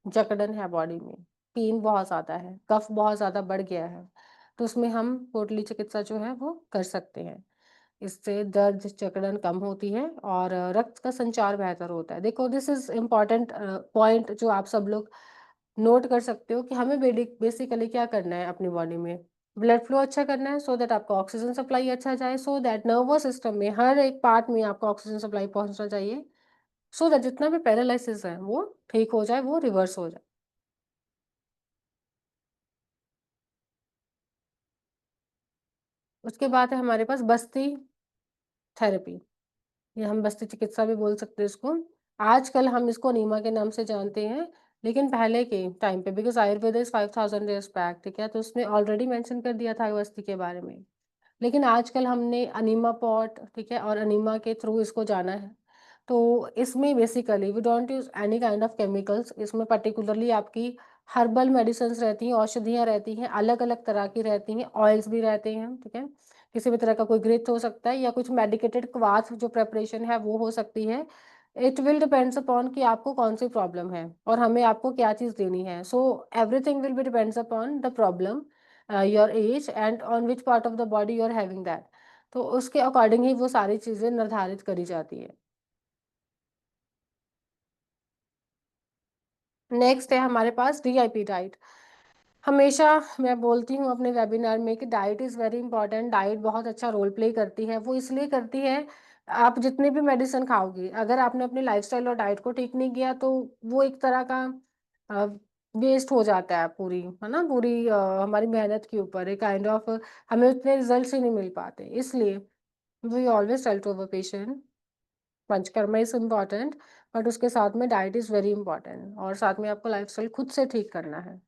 जकड़न है बॉडी में, पेन बहुत ज़्यादा है, कफ बहुत ज़्यादा बढ़ गया है, तो उसमें हम पोटली चिकित्सा जो है वो कर सकते हैं। इससे दर्द, जकड़न कम होती है और रक्त का संचार बेहतर होता है। देखो दिस इज़ इम्पोर्टेंट पॉइंट जो आप सब लोग नोट कर सकते हो कि हमें बेसिकली क्या करना है अपनी बॉडी में? ब्लड फ्लो अच्छा करना है सो दैट आपका ऑक्सीजन सप्लाई अच्छा जाए, सो दैट नर्वस सिस्टम में हर एक पार्ट में आपका ऑक्सीजन सप्लाई पहुँचना चाहिए। सो दैट जितना भी पैरालिसिस है वो ठीक हो जाए, वो रिवर्स हो जाए। उसके बाद है हमारे पास बस्ती थेरेपी, या हम बस्ती चिकित्सा भी बोल सकते हैं इसको। आजकल हम इसको नीमा के नाम से जानते हैं, लेकिन पहले के टाइम पे, because Ayurveda is 5000 years back, ठीक है? तो उसने ऑलरेडी मेंशन कर दिया था बस्ती के बारे में। लेकिन आजकल हमने अनीमा पॉट, ठीक है, और अनीमा के थ्रू इसको जाना है। तो इसमें basically we don't use any kind of chemicals. इसमें पर्टिकुलरली आपकी हर्बल मेडिसिन्स रहती हैं, औषधियाँ रहती हैं, अलग-अलग तरह की रहती हैं, ऑयल्स भी रहते हैं, ठीक है? किसी भी तरह का कोई घृत हो सकता है या कुछ मेडिकेटेड क्वाथ जो प्रिपरेशन है वो हो सकती है। इट विल डिपेंड्स अपॉन कि आपको कौन-सी प्रॉब्लम है और हमें आपको क्या चीज़ देनी है। So everything will be depends upon the problem, your age and on which part of the body you are having that. तो उसके अकॉर्डिंग ही वो सारी चीज़ें निर्धारित करी जाती है। नेक्स्ट है हमारे पास डीआईपी डाइट। हमेशा मैं बोलती हूँ अपने वेबिनार में कि diet is very important. Diet बहुत अच्छा रोल प्ले करती है। वो इसलिए करती है, आप जितनी भी मेडिसिन खाओगे, अगर आपने अपनी लाइफ़स्टाइल और डाइट को ठीक नहीं किया तो वो एक तरह का अ, वेस्ट हो जाता है पूरी, है ना? पूरी हमारी मेहनत के ऊपर एक काइंड ऑफ हमें उतने रिज़ल्ट्स ही नहीं मिल पाते। इसलिए we always tell to our patient panchakarma is important, but उसके साथ में डाइट इज़ वेरी इंपॉर्टेंट और साथ में आपको लाइफ़स्टाइल खुद से ठीक करना है।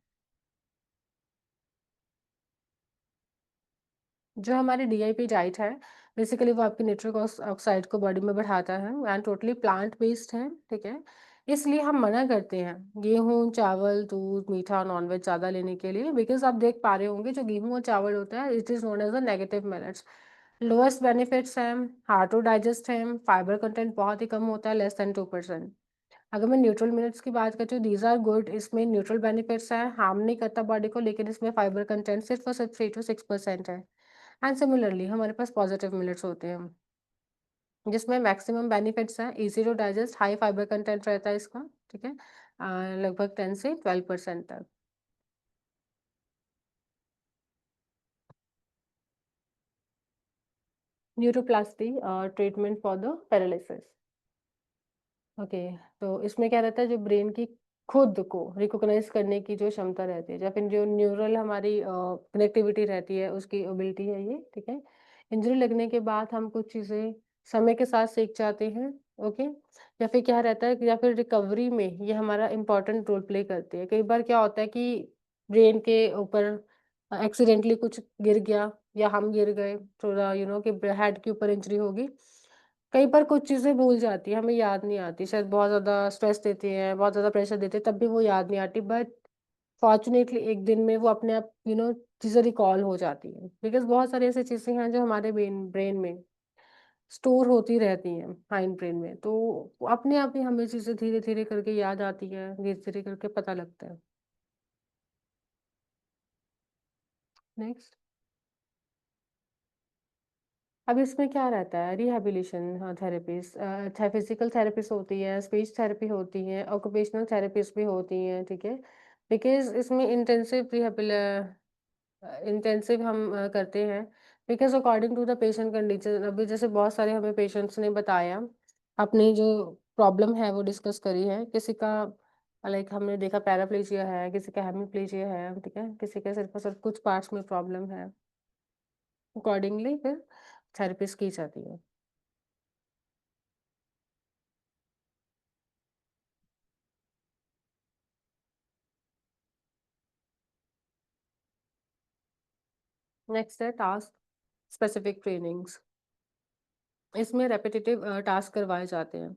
जो हमारी डीआईपी डाइट है, बेसिकली वो आपकी नाइट्रिक ऑक्साइड को बॉडी में बढ़ाता है एंड टोटली प्लांट बेस्ड है, ठीक है? इसलिए हम मना करते हैं गेहूँ, चावल, दूध, मीठा, नॉन-वेज ज़्यादा लेने के लिए, बिकॉज़ आप देख पा रहे होंगे जो गेहूँ और चावल होता है, it is known as a negative millets. Lowest benefits हैं, हार्ड टू डाइजेस्ट हैं, फाइबर कंटेंट बहुत ही कम होता है, लेस देन 2%। अगर मैं न्यूट्रल मिलेट्स की बात करती हूँ, दीज़ आर गुड, इसमें न्यूट्रल बेनिफिट्स हैं, हार्म नहीं करता बॉडी को, लेकिन इसमें फाइबर कंटेंट सिर्फ़ और सिर्फ 3 टू 6% है। एंड सिमिलरली हमारे पास पॉजिटिव मिलेट्स होते हैं, जिसमें मैक्सिमम बेनिफिट्स हैं, easy to digest, high fibre content रहता है इसका, ठीक है? लगभग 10 से 12% तक। Neuroplasty treatment for the paralysis. Okay, तो इसमें क्या रहता है, जो ब्रेन की खुद को रिकॉग्नाइज़ करने की जो क्षमता रहती है, या फिर जो न्यूरल हमारी कनेक्टिविटी रहती है, उसकी एबिलिटी है ये, ठीक है? इंजरी लगने के बाद हम कुछ चीज़ें समय के साथ सीख जाते हैं, ओके? या फिर क्या रहता है कि या फिर रिकवरी में ये हमारा इम्पोर्टेंट रोल प्ले करते हैं। कई बार क्या होता है कि ब्रेन के ऊपर एक्सीडेंटली कुछ गिर गया या हम गिर गए, थोड़ा कि हेड के ऊपर इंजरी होगी। कई बार कुछ चीज़ें भूल जाती हैं, हमें याद नहीं आती। शायद बहुत ज़्यादा स्ट्रेस देते हैं, बहुत ज़्यादा प्रेशर देते हैं, तब भी वो याद नहीं आती। बट फॉर्च्यूनेटली एक दिन में वो अपने आप चीज़ें रिकॉल हो जाती हैं। बिकॉज़ बहुत सारी ऐसी चीज़ें हैं जो हमारे ब्रेन ब्रेन में स्टोर होती रहती हैं हाइंड ब्रेन में। तो अपने आप ही हमें चीज़ें धीरे-धीरे करके याद आती हैं, धीरे-धीरे करके पता लगता है। नेक्स्ट। अब इसमें क्या रहता है रिहैबिलिटेशन थेरेपीज़ फिज़िकल थेरेपीज़ होती है, स्पीच थेरेपी होती है, ऑक्यूपेशनल थेरेपीज़ भी होती हैं, ठीक है? बिकॉज़ इसमें इंटेंसिव हम करते हैं because according to the patient condition. अभी जैसे बहुत सारे हमें पेशेंट्स ने बताया, अपनी जो प्रॉब्लम है वो डिस्कस करी है। किसी का लाइक हमने देखा पैराप्लेजिया है, किसी का हेमिप्लेजिया है, ठीक है? किसी के सिर्फ़ और सिर्फ़ कुछ पार्ट्स में प्रॉब्लम है। अकॉर्डिंगली फिर थेरेपीज़ की जाती है। नेक्स्ट है टास्क स्पेसिफिक ट्रेनिंग्स। इसमें रेपिटिटिव टास्क करवाए जाते हैं।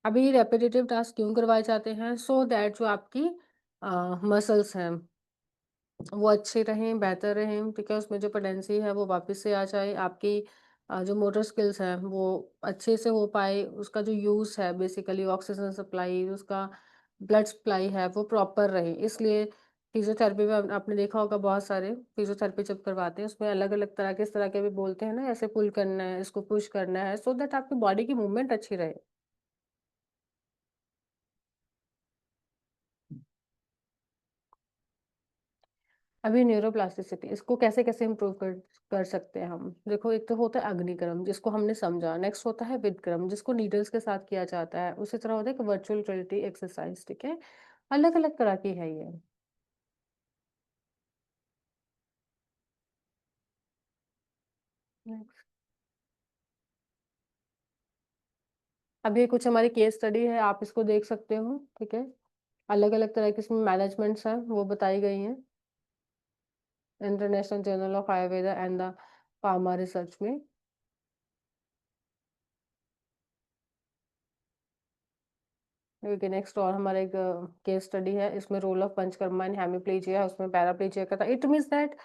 अभी रेपिटिटिव टास्क क्यों करवाए जाते हैं? सो दैट जो आपकी मसल्स हैं वो अच्छे रहें, बेहतर रहें, ठीक है? उसमें जो पोटेंसी है वो वापस से आ जाए, आपकी जो मोटर स्किल्स हैं वो अच्छे से हो पाए, उसका जो यूज़ है बेसिकली ऑक्सीजन सप्लाई, उसका ब्लड सप्लाई है वो प्रॉपर रहे। इसलिए फिज़ियोथेरेपी में आपने देखा होगा बहुत सारे फिज़ियोथेरेपी जब करवाते हैं उसमें अलग-अलग तरह के इस तरह के भी बोलते हैं ना, ऐसे पुल करना है, इसको पुश करना है, सो दैट आपकी बॉडी की मूवमेंट अच्छी रहे। अभी न्यूरोप्लास्टिसिटी इसको कैसे-कैसे इम्प्रूव कर सकते हैं हम? देखो एक तो होता है अग्निक्रम जिसको हमने समझा, नेक्स्ट होता है विदक्रम जिसको नीडल्स के साथ किया जाता है, उसी तरह होता है कि वर्चुअल रियलिटी एक्सरसाइज, ठीक है? अलग-अलग तरह की है ये। नेक्स्ट। अब ये कुछ हमारी केस स्टडी है, आप इसको देख सकते हो, ठीक है? अलग-अलग तरह की इसमें मैनेजमेंट्स हैं, वो बताई गई हैं। International journal of Ayurveda and the pharma research में। ओके नेक्स्ट और हमारा एक केस स्टडी है, इसमें रोल ऑफ पंचकर्मा इन हेमिप्लीजिया है, उसमें पैराप्लीजिया का था। It means that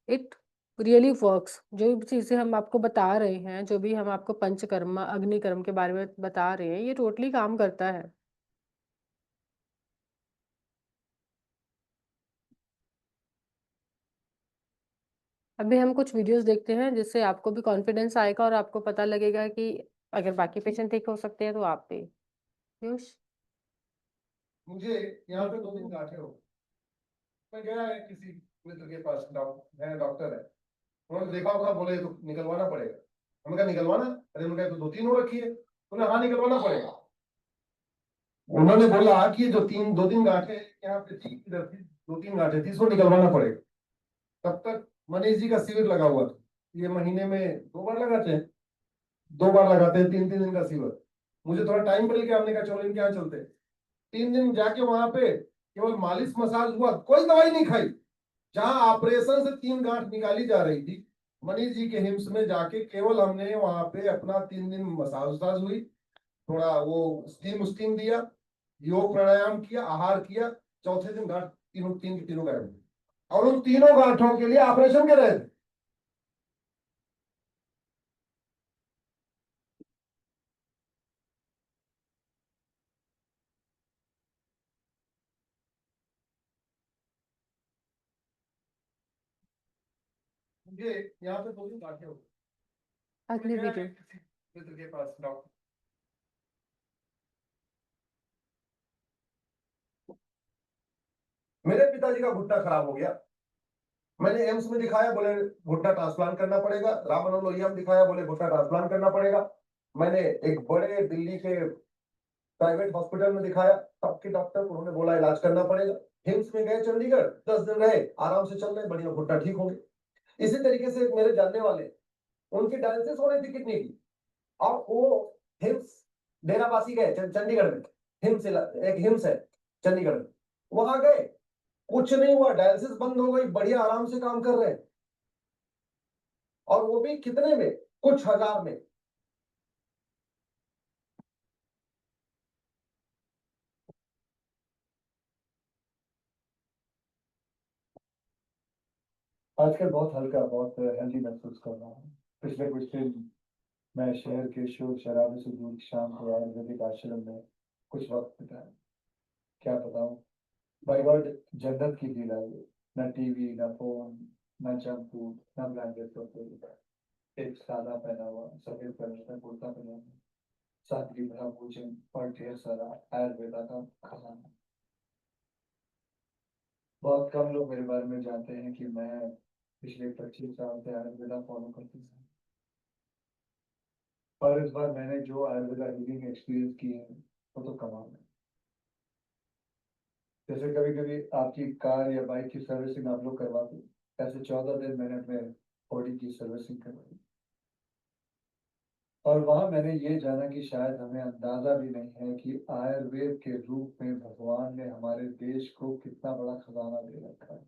it really works. जो भी चीज़ें हम आपको बता रहे हैं, जो भी हम आपको पंचकर्मा, अग्निकर्म के बारे में बता रहे हैं, ये टोटली काम करता है। अभी हम कुछ वीडियोज़ देखते हैं, जिससे आपको भी कॉन्फिडेंस आएगा और आपको पता लगेगा कि अगर बाकी पेशेंट ठीक हो सकते हैं, तो आप भी। पीयूष? मुझे यहाँ पे 2 दिन गांठें हो गई। मैं गया है किसी मित्र के पास, डॉक्टर है। उन्होंने देखा होगा, बोले तो निकलवाना पड़ेगा। हमने कहा निकलवाना? अरे उन्होंने कहा तो 2-3 हो रखी है। बोले हाँ निकलवाना पड़ेगा। उन्होंने बोला कि जो 2-3 गांठें यहाँ पे थी, इधर थी 2-3 गांठें थी, इसको निकलवाना पड़ेगा। तब तक मनीष जी का शिविर लगा हुआ था। ये महीने में 2 बार लगाते हैं, 2 बार लगाते हैं, 3-3 दिन का शिविर। मुझे थोड़ा टाइम मिल गया, हमने कहा चलो इनके यहाँ चलते हैं। 3 दिन जाके वहां पे केवल मालिश मसाज हुआ, कोई दवाई नहीं खाई। जहां ऑपरेशन से 3 गांठ निकाली जा रही थी, मनीष जी के हिम्स में जाके केवल हमने वहां पे अपना 3 दिन मसाज वसाज हुई, थोड़ा वो स्टीम दिया, योग प्राणायाम किया, आहार किया। चौथे दिन गांठ तीनों गायब। और उन तीनों गांठों के लिए ऑपरेशन कर रहे थे। मुझे यहाँ पे 2 दिन गांठें हो गई। अगली मैं गया वीडियो। किसी मित्र के पास, डॉक्टर। मेरे पिताजी का घुटना खराब हो गया। मैंने एम्स में दिखाया, बोले घुटना ट्रांसप्लांट करना पड़ेगा। राम मनोहर लोहिया में दिखाया, बोले घुटना ट्रांसप्लांट करना पड़ेगा। मैंने एक बड़े दिल्ली के प्राइवेट हॉस्पिटल में दिखाया, तब के डॉक्टर, उन्होंने बोला इलाज करना पड़ेगा। हिम्स में गए चंडीगढ़, 10 दिन रहे, आराम से चल रहे, बढ़िया, घुटना ठीक हो गया। इसी तरीके से मेरे जानने वाले, उनकी डायलिसिस हो रही थी किडनी की, और वो हिम्स डेराबासी गए चंडीगढ़ में, हिम्स एक हिम्स है चंडीगढ़ में, वहां गए, कुछ नहीं हुआ, डायलिसिस बंद हो गई, बढ़िया आराम से काम कर रहे हैं, और वो भी कितने में, कुछ हजार में। आजकल बहुत हल्का, बहुत हेल्दी महसूस कर रहा हूँ। पिछले कुछ दिन मैं शहर के शोर शराबे से दूर शाम को आयुर्वेदिक आश्रम में कुछ वक्त बिताया। क्या बताऊं, बाई गॉड जन्नत की फील आई। न टीवी, न फोन, न जंक फूड, न ब्लैंकेट पर कोई, एक सादा पहना हुआ, सफेद कलर का कुर्ता पजामा, सादगी भरा भोजन और ढेर सारा आयुर्वेदा का खजाना। बहुत कम लोग मेरे बारे में जानते हैं कि मैं पिछले 25 साल से आयुर्वेदा फॉलो करती हूँ, और इस बार मैंने जो आयुर्वेदा हीलिंग एक्सपीरियंस की है वो तो कमाल है। जैसे कभी कभी आपकी कार या बाइक की सर्विसिंग आप लोग करवाते हैं, ऐसे 14 दिन मैंने अपने बॉडी की सर्विसिंग करवाई, और वहां मैंने ये जाना कि शायद हमें अंदाजा भी नहीं है कि आयुर्वेद के रूप में भगवान ने हमारे देश को कितना बड़ा खजाना दे रखा है,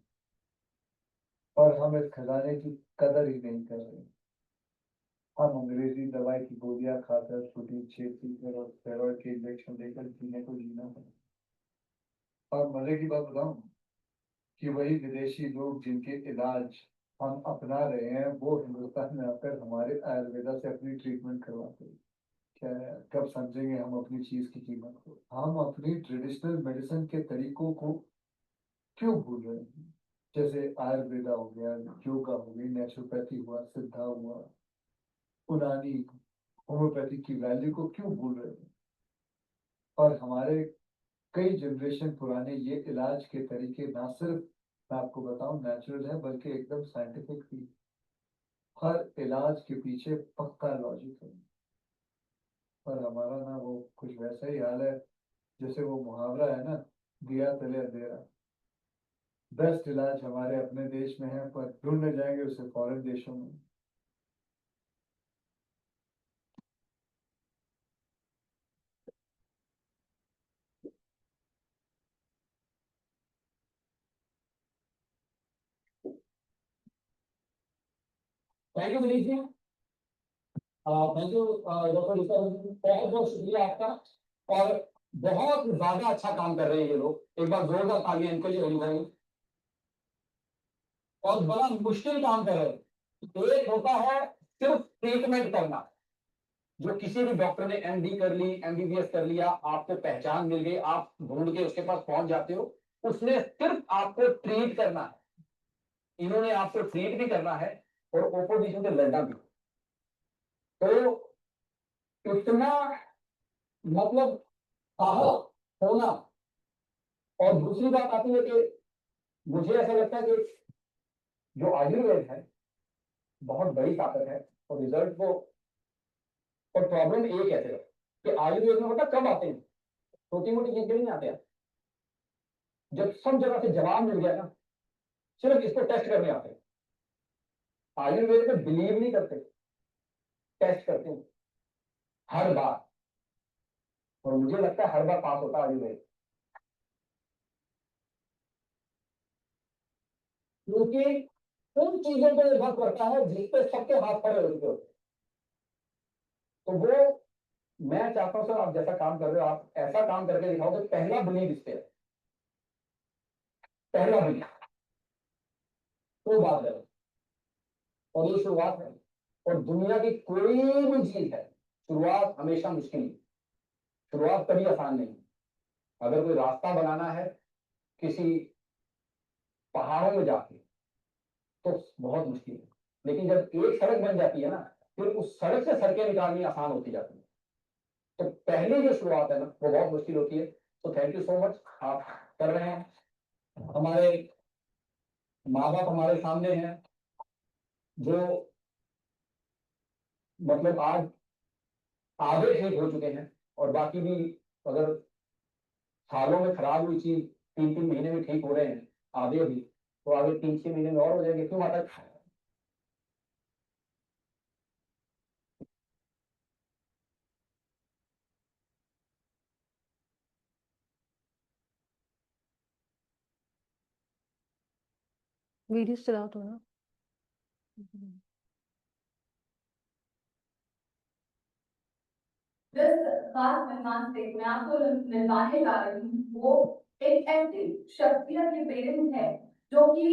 और हम इस खजाने की कदर ही नहीं कर रहे। हम अंग्रेजी दवाई की गोलियां खाकर, छोटी छेद पीकर और स्टेरॉइड के इंजेक्शन लेकर जीने को जीना है। और मजे की बात बताऊं कि वही विदेशी लोग जिनके इलाज हम अपना रहे हैं, वो हिंदुस्तान में आकर हमारे आयुर्वेदा से अपनी ट्रीटमेंट करवाते हैं। क्या है, कब समझेंगे हम अपनी चीज की कीमत को? हम अपनी ट्रेडिशनल मेडिसिन के तरीकों को क्यों भूल रहे हैं? जैसे आयुर्वेदा हो गया, योगा हो गई, नेचुरोपैथी हुआ, सिद्धा हुआ, पुरानी होम्योपैथी की वैल्यू को क्यों भूल रहे हैं? और हमारे कई जनरेशन पुराने ये इलाज के तरीके ना सिर्फ, मैं आपको बताऊं, नेचुरल है, बल्कि एकदम साइंटिफिक भी। हर इलाज के पीछे पक्का लॉजिक है। पर हमारा ना वो कुछ वैसा ही हाल है, जैसे वो मुहावरा है ना, दिया तले अंधेरा। बेस्ट इलाज हमारे अपने देश में है, पर ढूंढने जाएंगे उसे फॉरेन देशों में। Thank you Vineet ji, thank you doctor Risha, बहुत बहुत शुक्रिया आपका। और बहुत ज्यादा अच्छा काम कर रहे हैं ये लोग, एक बार जोरदार तालियां इनके लिए होनी चाहिए। और बड़ा मुश्किल काम कर रहे हैं। एक होता है सिर्फ ट्रीटमेंट करना, जो किसी भी डॉक्टर ने एमडी कर ली, एमबीबीएस कर लिया, आपको पहचान मिल गई, आप ढूंढ के उसके पास पहुंच जाते हो, उसने सिर्फ आपको ट्रीट करना है। इन्होंने आपको ट्रीट भी करना है और ओपोजिशन से लड़ना भी। तो इतना मतलब साहस होना। और दूसरी बात आती है कि मुझे ऐसा लगता है कि जो आयुर्वेद है बहुत बड़ी ताकत है, और रिजल्ट को, और प्रॉब्लम एक ऐसे है कि आयुर्वेद में पता कब आते हैं, छोटी मोटी चीज के नहीं आते हैं। जब सब जगह से जवाब मिल गया ना, सिर्फ इसको टेस्ट करने आते हैं। आयुर्वेद में बिलीव नहीं करते, टेस्ट करते हैं हर बार, और मुझे लगता है हर बार पास होता है आयुर्वेद, क्योंकि उन चीजों पर निर्भर करता है जिसपे सबके हाथ खड़े होते हो। तो वो मैं चाहता हूं सर, आप जैसा काम कर रहे हो, आप ऐसा काम करके दिखाओ कि पहला बिलीव इस पे है, पहला बिलीव, तो बात है। और ये शुरुआत है, और दुनिया की कोई भी चीज है, शुरुआत हमेशा मुश्किल है, शुरुआत कभी आसान नहीं। अगर कोई रास्ता बनाना है किसी पहाड़ों में जाके, तो बहुत मुश्किल है, लेकिन जब एक सड़क बन जाती है ना, फिर उस सड़क से सड़कें निकालनी आसान होती जाती है। तो पहली जो शुरुआत है ना, वो बहुत मुश्किल होती है। तो थैंक यू सो मच, आप कर रहे हैं। हमारे माँ बाप हमारे सामने हैं, जो मतलब आज आधे ठीक हो चुके हैं, और बाकी भी अगर सालों में खराब हुई चीज 3-3 महीने में ठीक हो रहे हैं आधे भी, तो आगे 3-6 महीने में और हो जाएंगे। क्यों माता? वीडियो चलाओ थोड़ा। जिस खास मेहमान से मैं आपको मिलवाने जा रही हूँ, वो एक ऐसी शख्सियत के पेरेंट्स है जो कि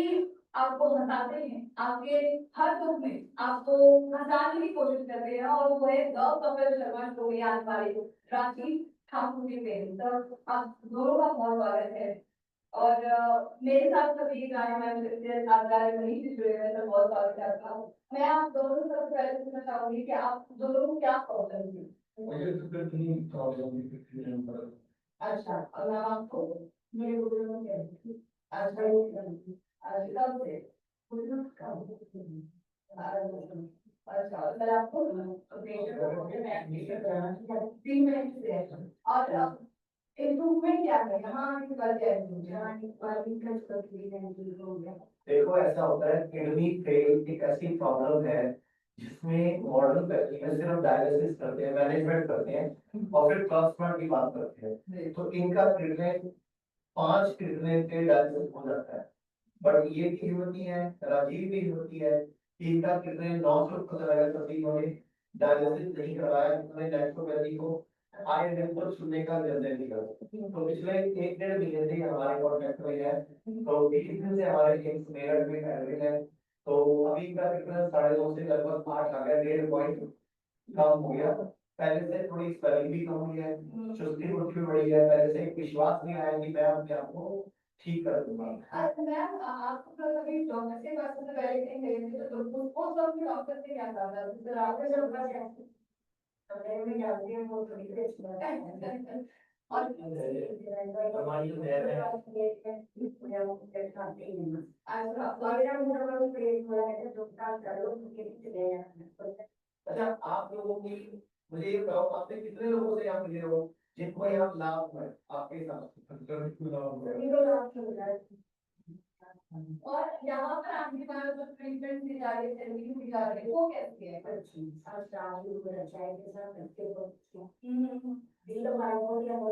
आपको हंसाते हैं, आपके हर दुख में आपको हंसाने की कोशिश करते हैं, और वो है कपिल शर्मा शो में आने वाले रांची ठाकुर के पेरेंट्स। और आप दोनों का बहुत स्वागत है। और मेरे साथ सभी गाने में आप गाने नहीं भी जुड़े हुए, तो बहुत स्वागत है आपका। मैं आप दोनों से सबसे पहले पूछना चाहूंगी कि आप दोनों को क्या प्रॉब्लम थी? मुझे शुगर की प्रॉब्लम थी। अच्छा, और मैं आपको मेरे गुरु ने अच्छा कब से अच्छा, सर आपको 3 मिनट से। और इम्प्रूवमेंट क्या है यहाँ कर देखो ऐसा होता है, किडनी फेल एक ऐसी प्रॉब्लम है जिसमें मॉडर्न में सिर्फ डायलिसिस करते हैं, मैनेजमेंट करते हैं और फिर ट्रांसप्लांट की बात करते हैं। तो इनका ट्रीटमेंट 5 ट्रीटमेंट के डायलिसिस हो जाता है। बट ये भी होती है, राजीव भी होती है, इनका ट्रीटमेंट 900 का लगाया, सभी को डायलिसिस नहीं करवाया, उन्होंने नेचुरोपैथी को आए दिन पर सुनने का निर्णय लिया। तो पिछले 1-1.5 महीने से हमारे कॉन्टेक्ट में है, तो इसी दिन से हमारे एम्स मेरठ में एडमिट है। तो अभी का ट्रीटमेंट 9.5 से लगभग 8 आ गया, 1.5 पॉइंट कम हो गया। पहले से थोड़ी स्पेलिंग भी कम हुई है, चुस्ती मुट्ठी बढ़ी है, पहले से विश्वास नहीं आया कि मैं अपने आप को ठीक कर दूंगा। मैम आपको कभी डॉक्टर से बात करने पहले नहीं गए थे, तो उस वक्त में डॉक्टर से क्या कहा था? तो आपने जब में जाती है वो थोड़ी सी अच्छी बात है। और हमारी जो है अच्छा, आप लोगों की मुझे ये बताओ, आपने कितने लोगों से यहाँ मिले हो जिनको यहाँ लाभ है आपके साथ? और यहाँ पर आपके पास जो ट्रीटमेंट दी जा रही है, थेरेपी दी जा रही है, वो कैसी है?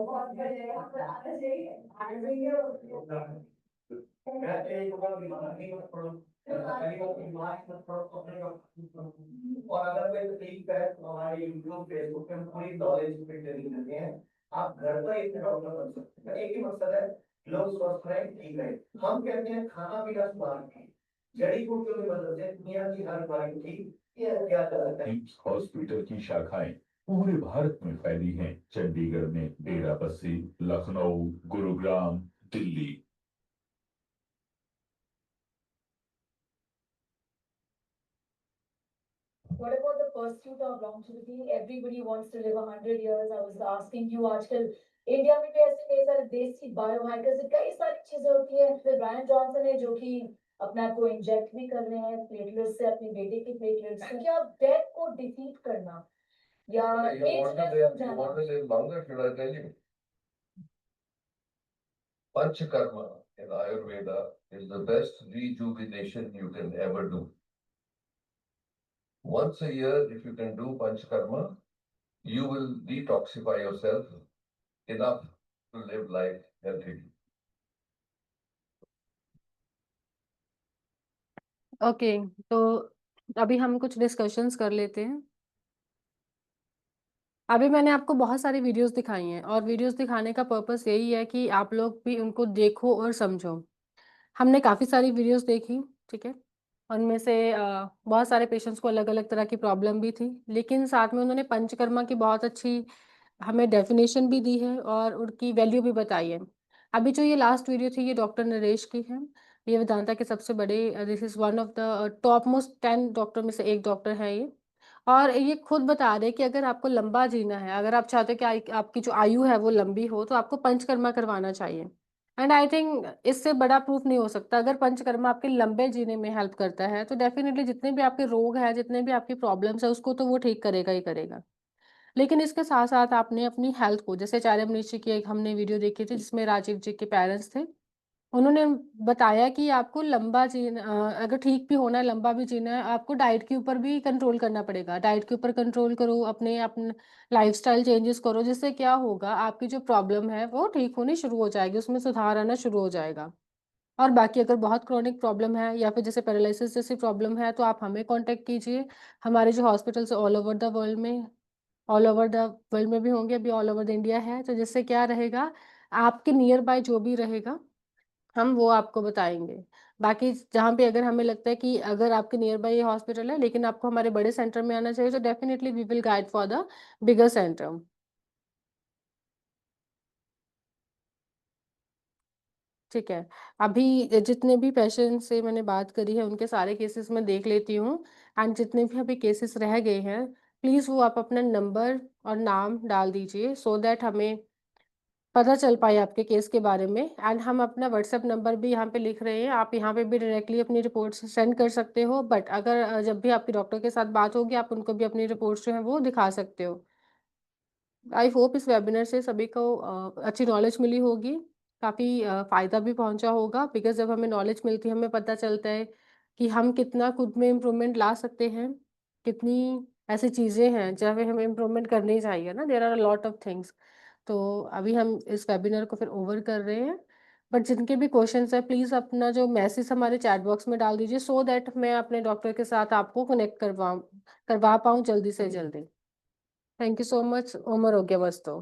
बहुत बढ़िया, आप आना चाहिए। और अगर कोई तकलीफ है तो हमारे यूट्यूब फेसबुक पे हम पूरी नॉलेज पे ट्रेनिंग देते हैं। आप घर पर एक डॉक्टर बन सकते हैं। एक ही मकसद है, लोग स्वस्थ रहें, ठीक रहे। हम कहते हैं खाना पीना सुधार के जड़ी बूटियों की मदद से दुनिया की हर बीमारी को ठीक किया जा सकता है। एम्स हॉस्पिटल की शाखाएं पूरे भारत में फैली हैं। चंडीगढ़ में Derabassi, Lucknow, Gurugram, Delhi. What about the pursuit of longevity? Everybody wants to live 100 years. I was asking you, आजकल इंडिया में भी ऐसे कई सारे देसी बायोहैकर्स, कई सारी चीजें होती है। फिर ब्रायन जॉनसन है जो कि अपने आप को इंजेक्ट भी कर रहे हैं प्लेटलेट्स से, अपनी बेटे के प्लेटलेट्स से। क्या डेथ को डिफीट करना या Panchakarma in Ayurveda is the best rejuvenation you can ever do. Once a year, if you can do Panchakarma, you will detoxify yourself enough to live life healthily. Okay, तो अभी हम कुछ discussions कर लेते हैं। अभी मैंने आपको बहुत सारी वीडियोस दिखाई हैं, और वीडियोस दिखाने का पर्पस यही है कि आप लोग भी उनको देखो और समझो। हमने काफ़ी सारी वीडियोस देखी, ठीक है। उनमें से बहुत सारे पेशेंट्स को अलग अलग तरह की प्रॉब्लम भी थी, लेकिन साथ में उन्होंने पंचकर्मा की बहुत अच्छी हमें डेफिनेशन भी दी है और उनकी वैल्यू भी बताई है। अभी जो ये लास्ट वीडियो थी, ये डॉक्टर नरेश की है। ये वेदांता के सबसे बड़े, this is one of the top most 10 doctor में से एक डॉक्टर है ये। और ये खुद बता रहे हैं कि अगर आपको लंबा जीना है, अगर आप चाहते हो कि आपकी जो आयु है वो लंबी हो, तो आपको पंचकर्मा करवाना चाहिए। एंड आई थिंक इससे बड़ा प्रूफ नहीं हो सकता। अगर पंचकर्मा आपके लंबे जीने में हेल्प करता है, तो डेफिनेटली जितने भी आपके रोग हैं, जितने भी आपकी प्रॉब्लम्स है, उसको तो वो ठीक करेगा ही करेगा। लेकिन इसके साथ साथ आपने अपनी हेल्थ को, जैसे चार्य मनीषी की एक हमने वीडियो देखी थी जिसमें राजीव जी के पेरेंट्स थे, उन्होंने बताया कि आपको लंबा जीना, अगर ठीक भी होना है, लंबा भी जीना है, आपको डाइट के ऊपर भी कंट्रोल करना पड़ेगा। डाइट के ऊपर कंट्रोल करो, अपने लाइफस्टाइल चेंजेस करो, जिससे क्या होगा, आपकी जो प्रॉब्लम है वो ठीक होनी शुरू हो जाएगी, उसमें सुधार आना शुरू हो जाएगा। और बाकी अगर बहुत क्रोनिक प्रॉब्लम है या फिर जैसे पैरालिसिस जैसी प्रॉब्लम है तो आप हमें कांटेक्ट कीजिए। हमारे जो hospitals all over the world में, ऑल ओवर द वर्ल्ड में भी होंगे, अभी ऑल ओवर द इंडिया है, तो जिससे क्या रहेगा, आपके नियर बाय जो भी रहेगा हम वो आपको बताएंगे। बाकी जहाँ पे अगर हमें लगता है कि अगर आपके नियर बाय ये हॉस्पिटल है लेकिन आपको हमारे बड़े सेंटर में आना चाहिए, तो definitely we will guide for the bigger centre. ठीक है, अभी जितने भी पेशेंट से मैंने बात करी है उनके सारे केसेस मैं देख लेती हूँ, एंड जितने भी अभी केसेस रह गए हैं प्लीज़ वो आप अपना नंबर और नाम डाल दीजिए, सो दैट हमें पता चल पाए आपके केस के बारे में। एंड हम अपना व्हाट्सएप नंबर भी यहाँ पे लिख रहे हैं, आप यहाँ पे भी डायरेक्टली अपनी रिपोर्ट्स सेंड कर सकते हो, बट अगर जब भी आपके डॉक्टर के साथ बात होगी आप उनको भी अपनी रिपोर्ट्स जो है वो दिखा सकते हो। आई होप इस वेबिनार से सभी को अच्छी नॉलेज मिली होगी, काफ़ी फ़ायदा भी पहुंचा होगा, बिकॉज जब हमें नॉलेज मिलती है हमें पता चलता है कि हम कितना खुद में इम्प्रूवमेंट ला सकते हैं, कितनी ऐसी चीज़ें हैं जहाँ पे हमें इम्प्रूवमेंट करनी चाहिए ना, there are a lot of things. तो अभी हम इस वेबिनार को फिर ओवर कर रहे हैं, बट जिनके भी क्वेश्चंस है प्लीज़ अपना जो मैसेज हमारे चैट बॉक्स में डाल दीजिए, सो दैट मैं अपने डॉक्टर के साथ आपको कनेक्ट करवा पाऊँ जल्दी से जल्दी। Thank you so much. उमर हो गया बस तो।